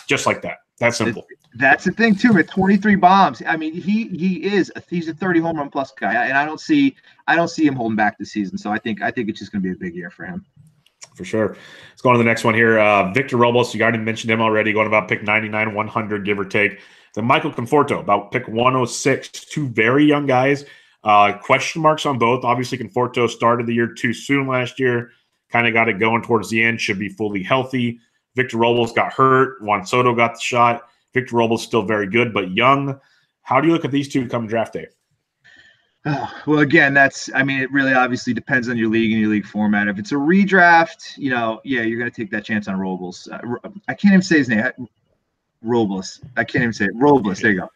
Speaker 1: just like that. That's simple.
Speaker 2: That's the thing too. With 23 bombs, I mean, he's a 30 home run plus guy, and I don't see him holding back this season. So I think it's just going to be a big year for him.
Speaker 1: For sure. Let's go on to the next one here. Victor Robles, you already mentioned him already, going about pick 99, 100, give or take. Then Michael Conforto, about pick 106. Two very young guys. Question marks on both. Obviously, Conforto started the year too soon last year. Kind of got it going towards the end. Should be fully healthy. Victor Robles got hurt. Juan Soto got the shot. Victor Robles still very good, but young. How do you look at these two come draft day?
Speaker 2: Well, again, it really obviously depends on your league and your league format. If it's a redraft, yeah, you're going to take that chance on Robles. I can't even say his name. Robles. I can't even say it. Robles. There you go.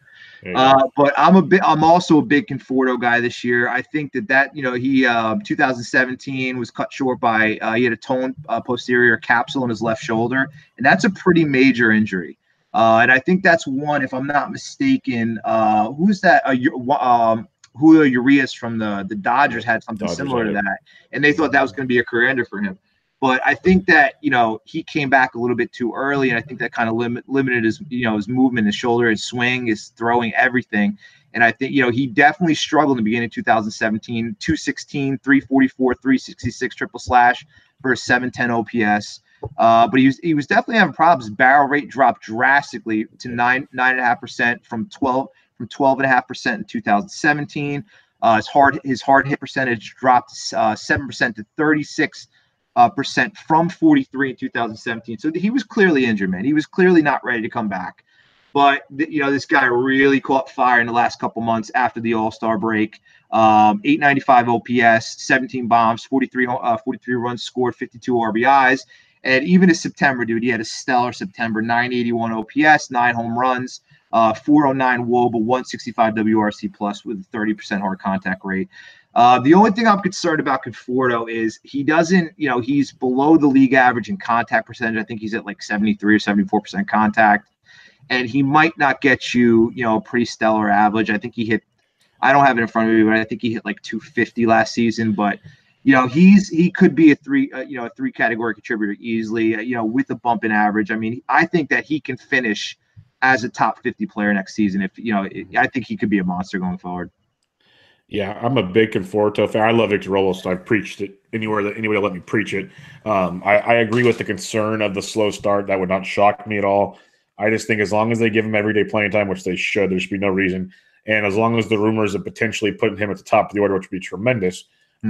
Speaker 2: But I'm also a big Conforto guy this year. I think that he 2017 was cut short by he had a torn posterior capsule in his left shoulder, and that's a pretty major injury. And I think that's one, if I'm not mistaken. Who's that? Julio Urias from the Dodgers had something similar to that, and they thought that was going to be a career ender for him. But I think that he came back a little bit too early, and I think that kind of limited his his movement, his shoulder, his swing, his throwing, everything. And I think he definitely struggled in the beginning of 2017. 216, 344, 366 triple slash for a 710 OPS. But he was definitely having problems. His barrel rate dropped drastically to 9.5% from 12.5% in 2017. His hard hit percentage dropped 7% to 36%. From 43 in 2017. So he was clearly injured, man. He was clearly not ready to come back. But, this guy really caught fire in the last couple months after the All-Star break. 895 OPS, 17 bombs, 43 runs scored, 52 RBIs. And even in September, dude, he had a stellar September, 981 OPS, 9 home runs, 409 WOBA, 165 WRC plus with a 30% hard contact rate. The only thing I'm concerned about Conforto is he doesn't, he's below the league average in contact percentage. I think he's at 73 or 74% contact, and he might not get you, a pretty stellar average. I think he hit, I don't have it in front of me, but I think he hit 250 last season. But, he could be a three category contributor easily, with a bump in average. I mean, I think that he can finish as a top 50 player next season. If, I think he could be a monster going forward.
Speaker 1: Yeah, I'm a big Conforto fan. I love Victor Robles, so I've preached it anywhere that anybody will let me preach it. I agree with the concern of the slow start. That would not shock me at all. I just think as long as they give him everyday playing time, which they should, there should be no reason. And as long as the rumors of potentially putting him at the top of the order, which would be tremendous,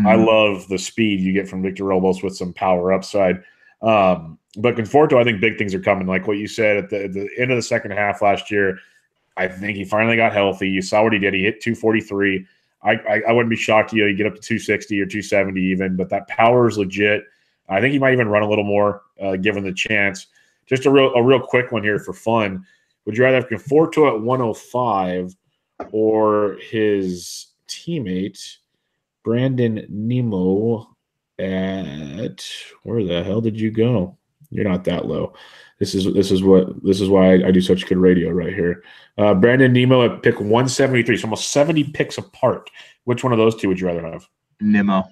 Speaker 1: I love the speed you get from Victor Robles with some power upside. But Conforto, I think big things are coming. Like what you said at the end of the second half last year, I think he finally got healthy. You saw what he did. He hit 243. I wouldn't be shocked to you get up to 260 or 270 even, but that power is legit. I think he might even run a little more given the chance. Just a real quick one here for fun. Would you rather have Conforto at 105 or his teammate Brandon Nemo at where the hell did you go? You're not that low. This is why I do such good radio right here. Brandon Nemo at pick 173, so almost 70 picks apart. Which one of those two would you rather have?
Speaker 2: Nemo.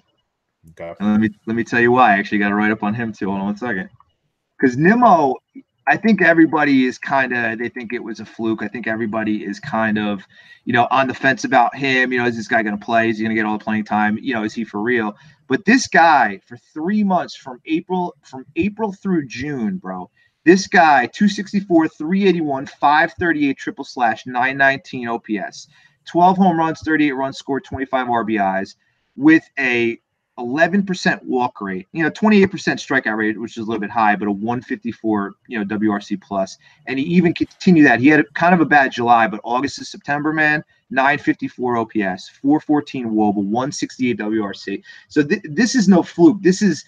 Speaker 1: Okay.
Speaker 2: And let me tell you why. I actually got to write up on him too. Hold on one second. Because Nemo, I think everybody is they think it was a fluke. I think everybody is kind of, on the fence about him. Is this guy going to play? Is he going to get all the playing time? Is he for real? But this guy, for 3 months, from April through June, bro, this guy, 264, 381, 538 triple slash, 919 OPS, 12 home runs, 38 runs scored, 25 RBIs, with a 11% walk rate, 28% strikeout rate, which is a little bit high, but a 154, WRC plus. And he even continued that. He had kind of a bad July, but August to September, man, 954 OPS, 414 WOBA, 168 WRC. So this is no fluke. This is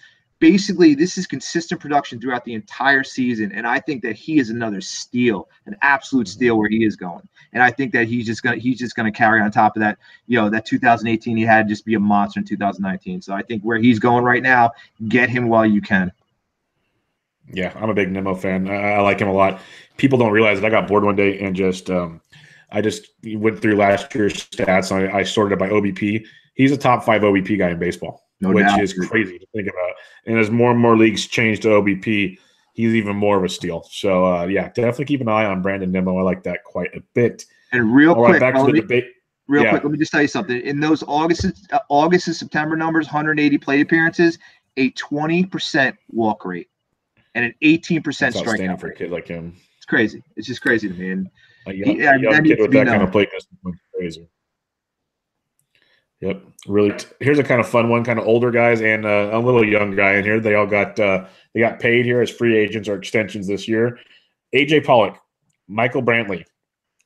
Speaker 2: consistent production throughout the entire season. And I think that he is another steal, an absolute steal where he is going. And I think that he's just gonna carry on top of that. That 2018 he had just be a monster in 2019. So I think where he's going right now, get him while you can.
Speaker 1: Yeah, I'm a big Nemo fan. I like him a lot. People don't realize that I got bored one day and I just went through last year's stats and I sorted it by OBP. He's a top 5 OBP guy in baseball. No which doubt. Is crazy to think about. And as more and more leagues change to OBP, he's even more of a steal. So, yeah, definitely keep an eye on Brandon Nemo. I like that quite a bit.
Speaker 2: And real quick,
Speaker 1: back to the debate.
Speaker 2: Quick, let me just tell you something. In those August and September numbers, 180 plate appearances, a 20% walk rate and an 18% strikeout
Speaker 1: for a kid like him.
Speaker 2: It's crazy. It's just crazy to me. And
Speaker 1: a young kid with that kind of plate discipline is crazy. Yep. Really. Here's a kind of fun one, kind of older guys and a little young guy in here. They all got paid here as free agents or extensions this year. AJ Pollock, Michael Brantley,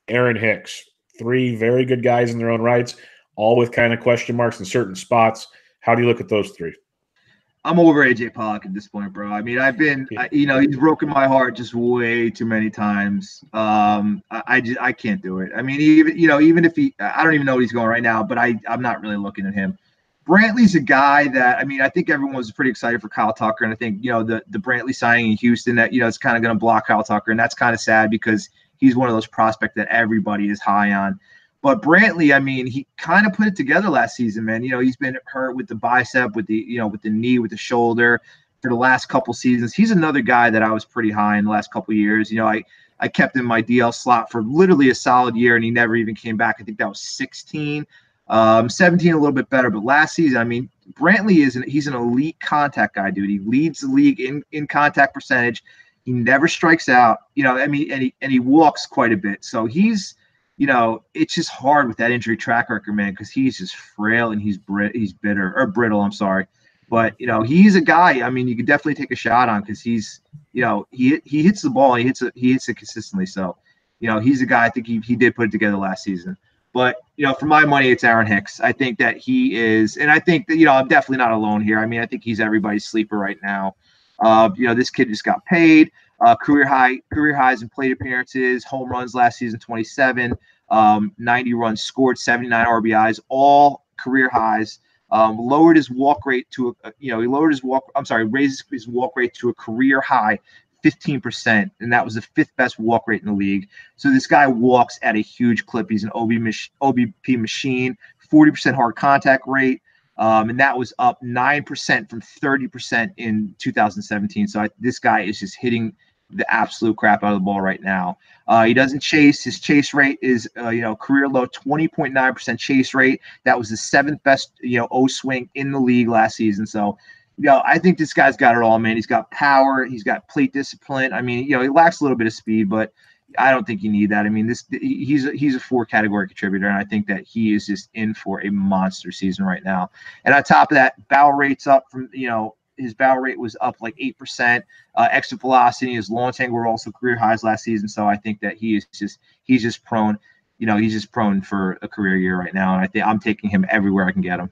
Speaker 1: Aaron Hicks, 3 very good guys in their own rights, all with kind of question marks in certain spots. How do you look at those 3?
Speaker 2: I'm over AJ Pollock at this point, bro. I mean, he's broken my heart just way too many times. I can't do it. I mean, even if I don't even know what he's going right now, but I'm not really looking at him. Brantley's a guy that, I think everyone was pretty excited for Kyle Tucker. And I think, the Brantley signing in Houston that, it's kind of going to block Kyle Tucker. And that's kind of sad because he's one of those prospects that everybody is high on. But Brantley, he kind of put it together last season, man. He's been hurt with the bicep, with the, with the knee, with the shoulder for the last couple seasons. He's another guy that I was pretty high in the last couple of years. I kept him in my DL slot for literally a solid year, and he never even came back. I think that was 16, 17, a little bit better. But last season, Brantley he's an elite contact guy, dude. He leads the league in contact percentage. He never strikes out, and he walks quite a bit. So he's, it's just hard with that injury track record, man, because he's just frail and he's brittle. I'm sorry. But, he's a guy, you could definitely take a shot on because he's, he hits the ball and he hits it consistently. So, he's a guy, I think he did put it together last season. But, for my money, it's Aaron Hicks. I think that he is, and I think that, I'm definitely not alone here. I think he's everybody's sleeper right now. This kid just got paid. Career highs in plate appearances, home runs last season 27, 90 runs scored, 79 RBIs, all career highs. Lowered his walk rate to raised his walk rate to a career high 15%, and that was the 5th best walk rate in the league. So this guy walks at a huge clip. He's an OBP machine, 40% hard contact rate. And that was up 9% from 30% in 2017. So this guy is just hitting the absolute crap out of the ball right now. He doesn't chase. His chase rate is, career low 20.9% chase rate. That was the 7th best, O swing in the league last season. So, I think this guy's got it all, man. He's got power. He's got plate discipline. He lacks a little bit of speed, but I don't think you need that. He's a 4-category contributor, and I think that he is just in for a monster season right now. And on top of that, barrel rate's up from, his barrel rate was up like 8%. Exit velocity, his launch angle were also career highs last season. So I think that he's just prone. he's just prone for a career year right now, and I think I'm taking him everywhere I can get him.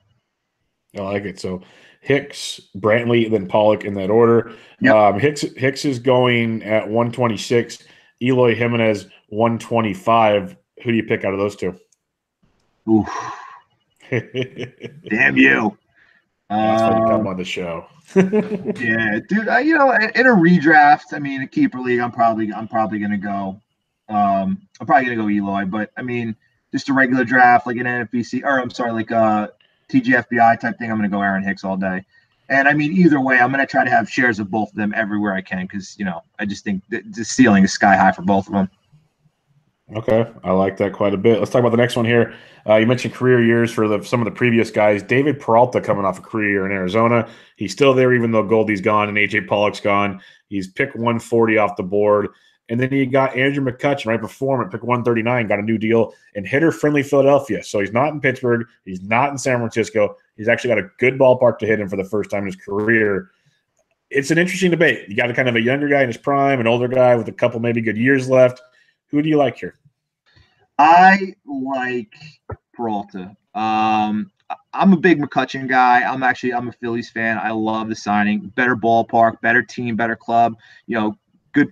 Speaker 1: I like it. So Hicks, Brantley, then Pollock in that order.
Speaker 2: Yep.
Speaker 1: Hicks is going at 126. Eloy Jimenez 125. Who do you pick out of those two?
Speaker 2: Oof. Damn you.
Speaker 1: That's why you come on the show.
Speaker 2: Yeah, dude. In a redraft, I mean, a keeper league, I'm probably gonna go. I'm probably gonna go Eloy, but I mean, just a regular draft like an NFBC, or I'm sorry, like a TGFBI type thing, I'm gonna go Aaron Hicks all day. And I mean, either way, I'm gonna try to have shares of both of them everywhere I can because I just think the ceiling is sky high for both of them.
Speaker 1: Okay, I like that quite a bit. Let's talk about the next one here. You mentioned career years for some of the previous guys. David Peralta coming off a career year in Arizona. He's still there even though Goldie's gone and AJ Pollock's gone. He's pick 140 off the board. And then you got Andrew McCutchen right before him at pick 139, got a new deal in hitter-friendly Philadelphia. So he's not in Pittsburgh. He's not in San Francisco. He's actually got a good ballpark to hit him for the first time in his career. It's an interesting debate. You got a kind of a younger guy in his prime, an older guy with a couple maybe good years left. Who do you like here?
Speaker 2: I like Peralta. I'm a big McCutchen guy. I'm a Phillies fan. I love the signing. Better ballpark, better team, better club. Good,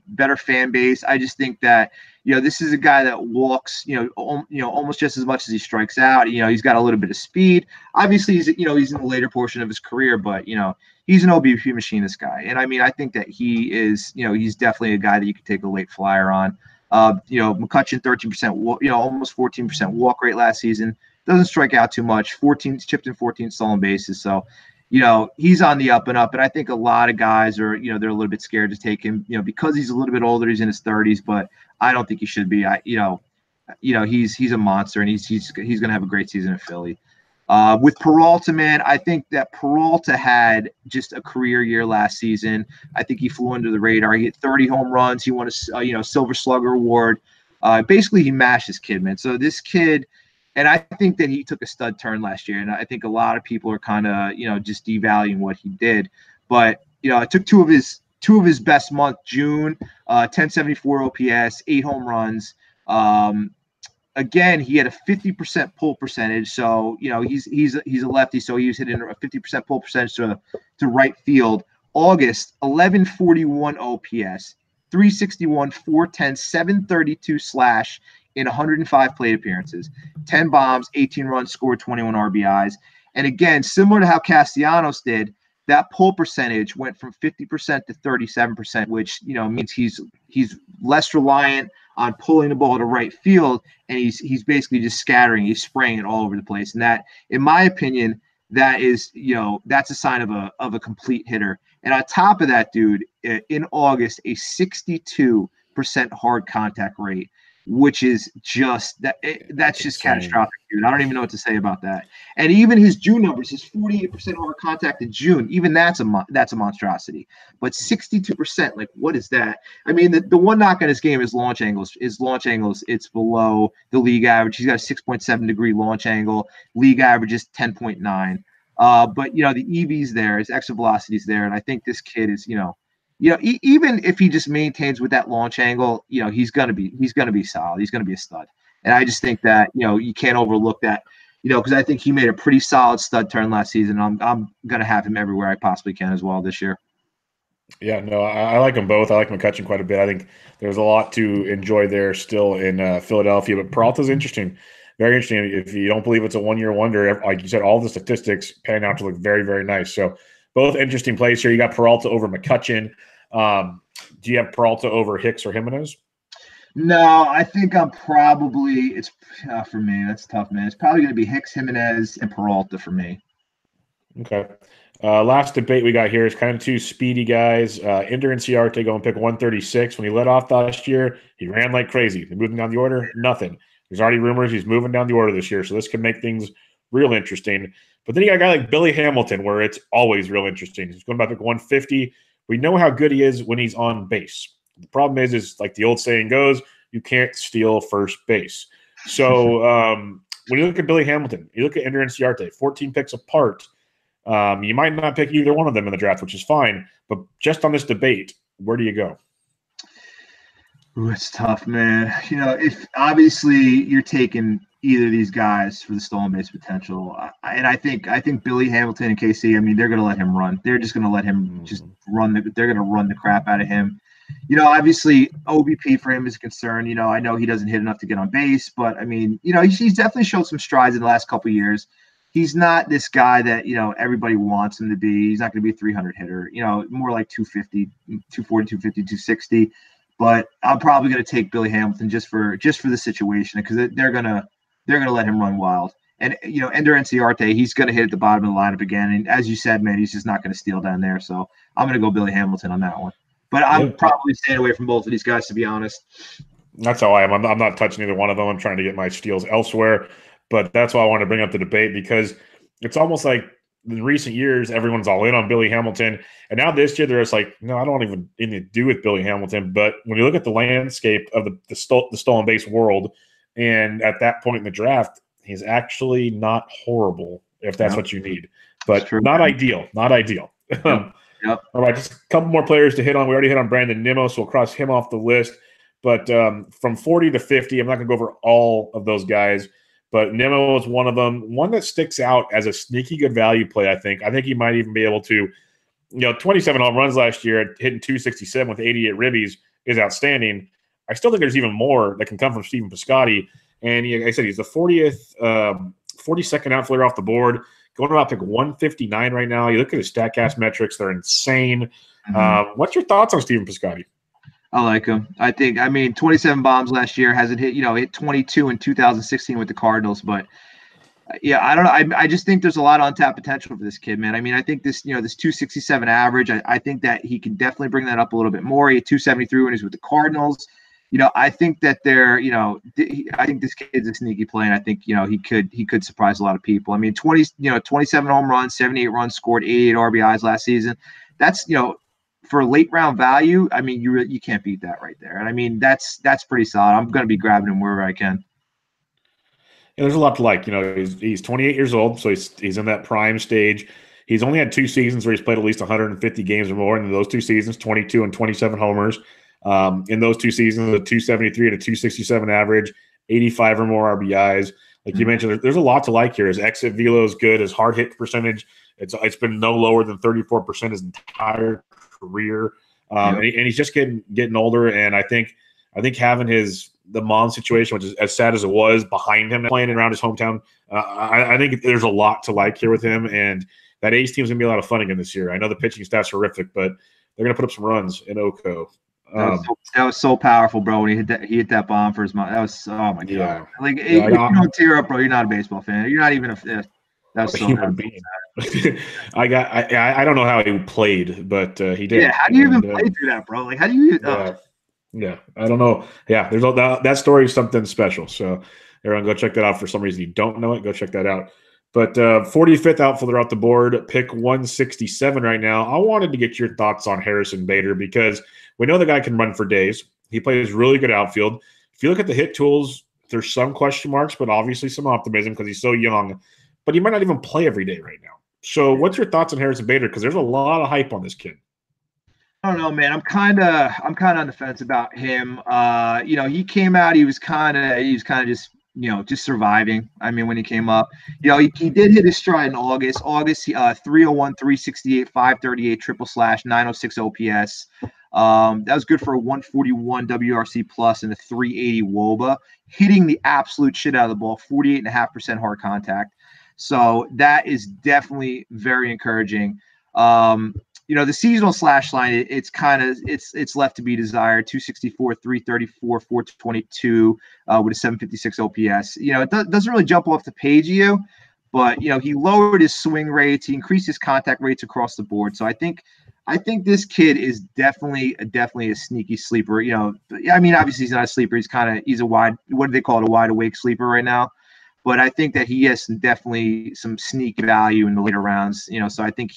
Speaker 2: better fan base. I just think that this is a guy that walks almost just as much as he strikes out. He's got a little bit of speed. Obviously, he's in the later portion of his career, but he's an OBP machine. This guy, and I mean, I think that he is. He's definitely a guy that you could take a late flyer on. McCutchen 13%, almost 14% walk rate last season. Doesn't strike out too much. 14 chipped in 14 stolen bases. So, he's on the up and up. And I think a lot of guys are, they're a little bit scared to take him, because he's a little bit older. He's in his 30s, but I don't think he should be. He's a monster, and he's going to have a great season in Philly. With Peralta, man, I think that Peralta had just a career year last season. I think he flew under the radar. He hit 30 home runs. He won a Silver Slugger award. Basically, he mashed this kid, man. So this kid, and I think that he took a stud turn last year. And I think a lot of people are kind of just devaluing what he did. But I took two of his best months, June, 1074 OPS, 8 home runs. Again, he had a 50% pull percentage, so he's a lefty, so he was hitting a 50% pull percentage to right field. August, 1141 OPS, 361, 410, 732 slash in 105 plate appearances, 10 bombs, 18 runs scored, 21 RBIs. And again, similar to how Castellanos did, that pull percentage went from 50% to 37%, which means he's less reliant on pulling the ball to right field, and he's basically just scattering, he's spraying it all over the place. And that, in my opinion, that is that's a sign of a complete hitter. And on top of that, dude, in August, a 62% hard contact rate, which is just that's just catastrophic, dude. I don't even know what to say about that. And even his June numbers, his 48% hard contact in June, even that's a monstrosity. But 62%, like, what is that? I mean, the one knock on his game is launch angles. It's below the league average. He's got a 6.7 degree launch angle. League average is 10.9. But the EV's there, his exit velocity's there, and I think this kid is even if he just maintains with that launch angle, he's gonna be solid. He's gonna be a stud. And I just think that you can't overlook that, because I think he made a pretty solid stud turn last season. I'm gonna have him everywhere I possibly can as well this year.
Speaker 1: Yeah, no, I like them both. I like McCutchen quite a bit. I think there's a lot to enjoy there still in Philadelphia. But Peralta's interesting, very interesting. If you don't believe it's a one-year wonder, like you said, all the statistics pan out to look very, very nice. So both interesting plays here. You got Peralta over McCutchen. Do you have Peralta over Hicks or Jimenez?
Speaker 2: No, I think it's for me. That's tough, man. It's probably going to be Hicks, Jimenez, and Peralta for me.
Speaker 1: Okay. Last debate we got here is kind of two speedy guys. Ender and Ciarte going pick 136. When he led off last year, he ran like crazy. Moving down the order, nothing. There's already rumors he's moving down the order this year, so this can make things real interesting. But then you got a guy like Billy Hamilton, where it's always real interesting. He's going back to pick 150. We know how good he is when he's on base. The problem is like the old saying goes, you can't steal first base. So when you look at Billy Hamilton, you look at Ender and Ciarte, 14 picks apart. You might not pick either one of them in the draft, which is fine. But just on this debate, where do you go?
Speaker 2: Ooh, it's tough, man. If obviously you're taking either of these guys for the stolen base potential, and I think Billy Hamilton and KC, I mean, they're going to let him run. They're just going to let him just run. They're going to run the crap out of him. Obviously OBP for him is a concern. I know he doesn't hit enough to get on base, but I mean, he's definitely showed some strides in the last couple of years. He's not this guy that everybody wants him to be. He's not going to be a 300 hitter. More like 250, 240, 250, 260. But I'm probably going to take Billy Hamilton just for the situation, because they're gonna let him run wild. And Ender Inciarte, he's going to hit at the bottom of the lineup again. And as you said, man, he's just not going to steal down there. So I'm going to go Billy Hamilton on that one. But I'm probably staying away from both of these guys, to be honest.
Speaker 1: That's how I am. I'm not touching either one of them. I'm trying to get my steals elsewhere. But that's why I want to bring up the debate, because it's almost like in recent years, everyone's all in on Billy Hamilton. And now this year, they're just like, no, I don't even anything to do with Billy Hamilton. But when you look at the landscape of the stolen base world, and at that point in the draft, he's actually not horrible, if that's what you need. But not ideal. Not ideal.
Speaker 2: Yep.
Speaker 1: All right, just a couple more players to hit on. We already hit on Brandon Nimmo, so we'll cross him off the list. But from 40 to 50, I'm not going to go over all of those guys, but Nimmo is one of them. One that sticks out as a sneaky good value play, I think. I think he might even be able to, 27 home runs last year, hitting 267 with 88 ribbies is outstanding. I still think there's even more that can come from Stephen Piscotty. And like I said, he's the 42nd outfielder off the board, going about pick 159 right now. You look at his StatCast metrics; they're insane. What's your thoughts on Stephen Piscotty?
Speaker 2: I like him. I think, 27 bombs last year, hasn't hit, hit 22 in 2016 with the Cardinals. But yeah, I don't know. I just think there's a lot of untapped potential for this kid, man. I mean, I think this 267 average, I think that he can definitely bring that up a little bit more. He had 273 when he was with the Cardinals. I think that I think this kid's a sneaky play, and I think, he could surprise a lot of people. I mean, 27 home runs, 78 runs scored, 88 RBIs last season. That's, for late round value, I mean, you can't beat that right there. And I mean, that's pretty solid. I'm going to be grabbing him wherever I can.
Speaker 1: Yeah, there's a lot to like. He's 28 years old, so he's in that prime stage. He's only had 2 seasons where he's played at least 150 games or more. And in those 2 seasons, 22 and 27 homers. In those 2 seasons, a 273 and a 267 average, 85 or more RBIs. Like you mentioned, there's a lot to like here. His exit velo is good. His hard hit percentage, it's been no lower than 34% his entire career. And he's just getting older. And I think having the mom situation, which is as sad as it was, behind him playing around his hometown, I think there's a lot to like here with him. And that A's team's going to be a lot of fun again this year. I know the pitching staff's horrific, but they're going to put up some runs in Oko.
Speaker 2: That was so powerful, bro. When he hit that bomb for his mom. That was, oh my god!
Speaker 1: Yeah.
Speaker 2: Like, if you don't tear up, bro, you're not a baseball fan. You're not even that was so
Speaker 1: human being. I don't know how he played, but he did.
Speaker 2: Yeah, how do you even play through that, bro? Like, how do you?
Speaker 1: Yeah, I don't know. Yeah, there's that story is something special. So everyone, go check that out. For some reason you don't know it, go check that out. But 45th outfielder off the board, pick 167 right now. I wanted to get your thoughts on Harrison Bader, because we know the guy can run for days. He plays really good outfield. If you look at the hit tools, there's some question marks, but obviously some optimism because he's so young. But he might not even play every day right now. So what's your thoughts on Harrison Bader? Because there's a lot of hype on this kid.
Speaker 2: I don't know, man. I'm kind of on the fence about him. He came out. He was kind of just surviving. I mean, when he came up, he did hit his stride in August. 301, 368, 538, triple slash, 906 OPS. That was good for a 141 WRC plus and a 380 WOBA, hitting the absolute shit out of the ball, 48.5% hard contact. So that is definitely very encouraging. The seasonal slash line, it's left to be desired. 264, 334, 422 with a 756 OPS. It doesn't really jump off the page of you, but he lowered his swing rates, he increased his contact rates across the board. So I think this kid is definitely a sneaky sleeper. I mean, obviously he's not a sleeper. He's a wide, what do they call it, a wide awake sleeper right now. But I think that he has definitely some sneak value in the later rounds. So I think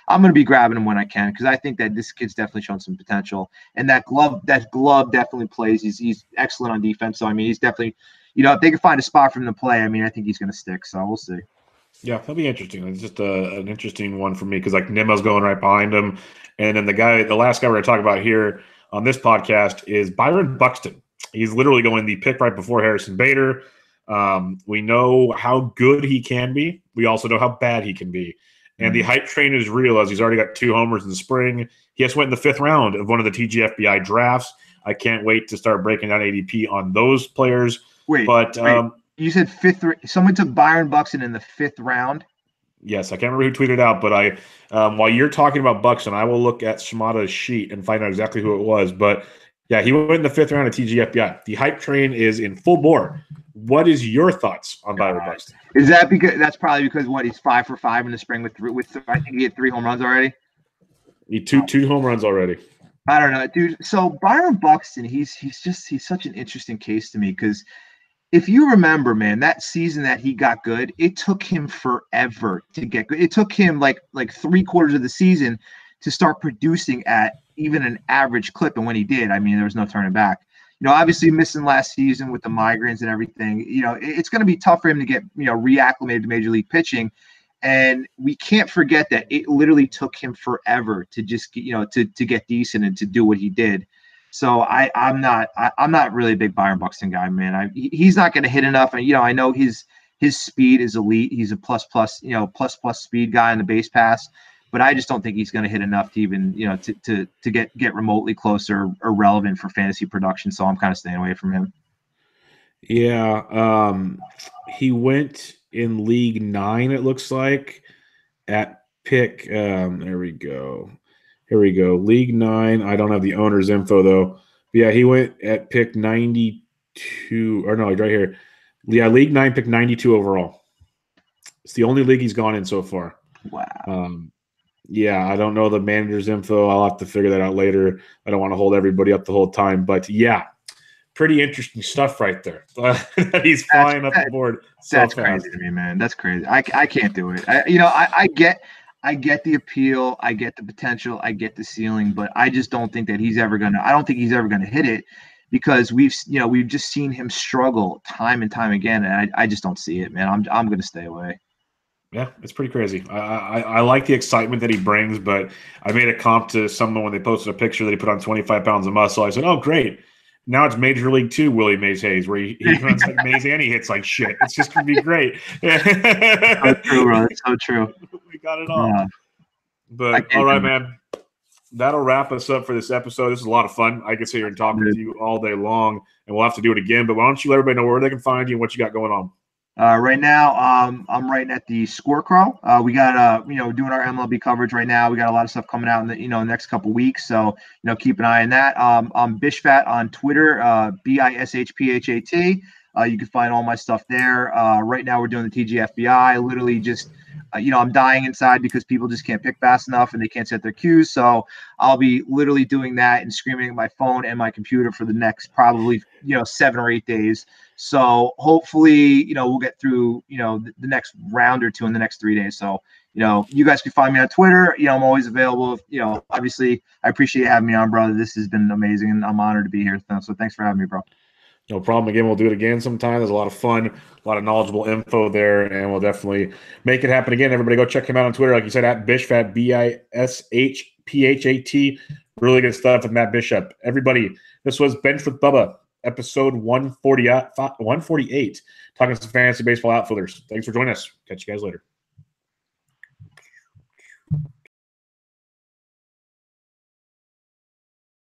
Speaker 2: I'm going to be grabbing him when I can, because I think that this kid's definitely shown some potential. And that glove definitely plays. He's excellent on defense. So I mean, he's definitely, if they can find a spot for him to play, I mean, I think he's going to stick. So we'll see.
Speaker 1: Yeah, that'll be interesting. It's just an interesting one for me because like Nimmo's going right behind him, and then the last guy we're going to talk about here on this podcast is Byron Buxton. He's literally going the pick right before Harrison Bader. We know how good he can be. We also know how bad he can be. And the hype train is real, as he's already got 2 homers in the spring. He just went in the 5th round of one of the TGFBI drafts. I can't wait to start breaking down ADP on those players.
Speaker 2: Wait, you said 5th. Someone took Byron Buxton in the 5th round?
Speaker 1: Yes, I can't remember who tweeted out, but while you're talking about Buxton, I will look at Shimada's sheet and find out exactly who it was. But yeah, he went in the 5th round of TGFBI. The hype train is in full bore. What is your thoughts on Byron Buxton?
Speaker 2: Is that because that's probably because he's 5 for 5 in the spring with I think he had 3 home runs already.
Speaker 1: He two home runs already.
Speaker 2: I don't know, dude. So Byron Buxton, he's such an interesting case to me because if you remember, man, that season that he got good, it took him forever to get good. It took him like 3/4 of the season to start producing at even an average clip. And when he did, I mean, there was no turning back. Obviously missing last season with the migraines and everything, it's going to be tough for him to get, reacclimated to major league pitching. And we can't forget that it literally took him forever to just, to get decent and to do what he did. So I'm not really a big Byron Buxton guy, man. He's not going to hit enough. And, I know his speed is elite. He's a plus speed guy in the base pass. But I just don't think he's going to hit enough to even, to get remotely closer or relevant for fantasy production. So I'm kind of staying away from him.
Speaker 1: Yeah. He went in League 9, it looks like, at pick. There we go. Here we go. League 9. I don't have the owner's info, though. But yeah, he went at pick 92. Or no, right here. Yeah, League 9, pick 92 overall. It's the only league he's gone in so far.
Speaker 2: Wow.
Speaker 1: Yeah, I don't know the manager's info. I'll have to figure that out later. I don't want to hold everybody up the whole time. But, yeah, pretty interesting stuff right there. He's flying up the board so
Speaker 2: that's
Speaker 1: fast.
Speaker 2: Crazy to me, man. That's crazy. I can't do it. I get the appeal. I get the potential. I get the ceiling. But I just don't think that he's ever going to – I don't think he's ever going to hit it because we've just seen him struggle time and time again. And I just don't see it, man. I'm going to stay away.
Speaker 1: Yeah, it's pretty crazy. I like the excitement that he brings, but I made a comp to someone when they posted a picture that he put on 25 pounds of muscle. I said, oh, great. Now it's Major League 2 Willie Mays Hayes, where he runs like Mays and he hits like shit. It's just going to be great.
Speaker 2: So true, bro. It's so true.
Speaker 1: We got it all.
Speaker 2: Yeah.
Speaker 1: But, all right, man. That'll wrap us up for this episode. This is a lot of fun. I could sit here and talk with you all day long, and we'll have to do it again. But why don't you let everybody know where they can find you and what you got going on?
Speaker 2: Right now, I'm writing at the Score Crawl. We got doing our MLB coverage right now. We got a lot of stuff coming out in the next couple weeks. So keep an eye on that. I'm Bishpat on Twitter, BISHPHAT. You can find all my stuff there. Right now, we're doing the TGFBI. Literally just. I'm dying inside because people just can't pick fast enough and they can't set their cues. So I'll be literally doing that and screaming at my phone and my computer for the next probably 7 or 8 days. So hopefully we'll get through the next round or two in the next 3 days. So you guys can find me on Twitter. I'm always available. Obviously I appreciate you having me on, brother. This has been amazing and I'm honored to be here. So thanks for having me, bro.
Speaker 1: No problem. Again, we'll do it again sometime. There's a lot of fun, a lot of knowledgeable info there, and we'll definitely make it happen again. Everybody go check him out on Twitter. Like you said, at Bishpat, BISHPHAT. Really good stuff with Matt Bishop. Everybody, this was Bench with Bubba, episode 148, talking some fantasy baseball outfielders. Thanks for joining us. Catch you guys later.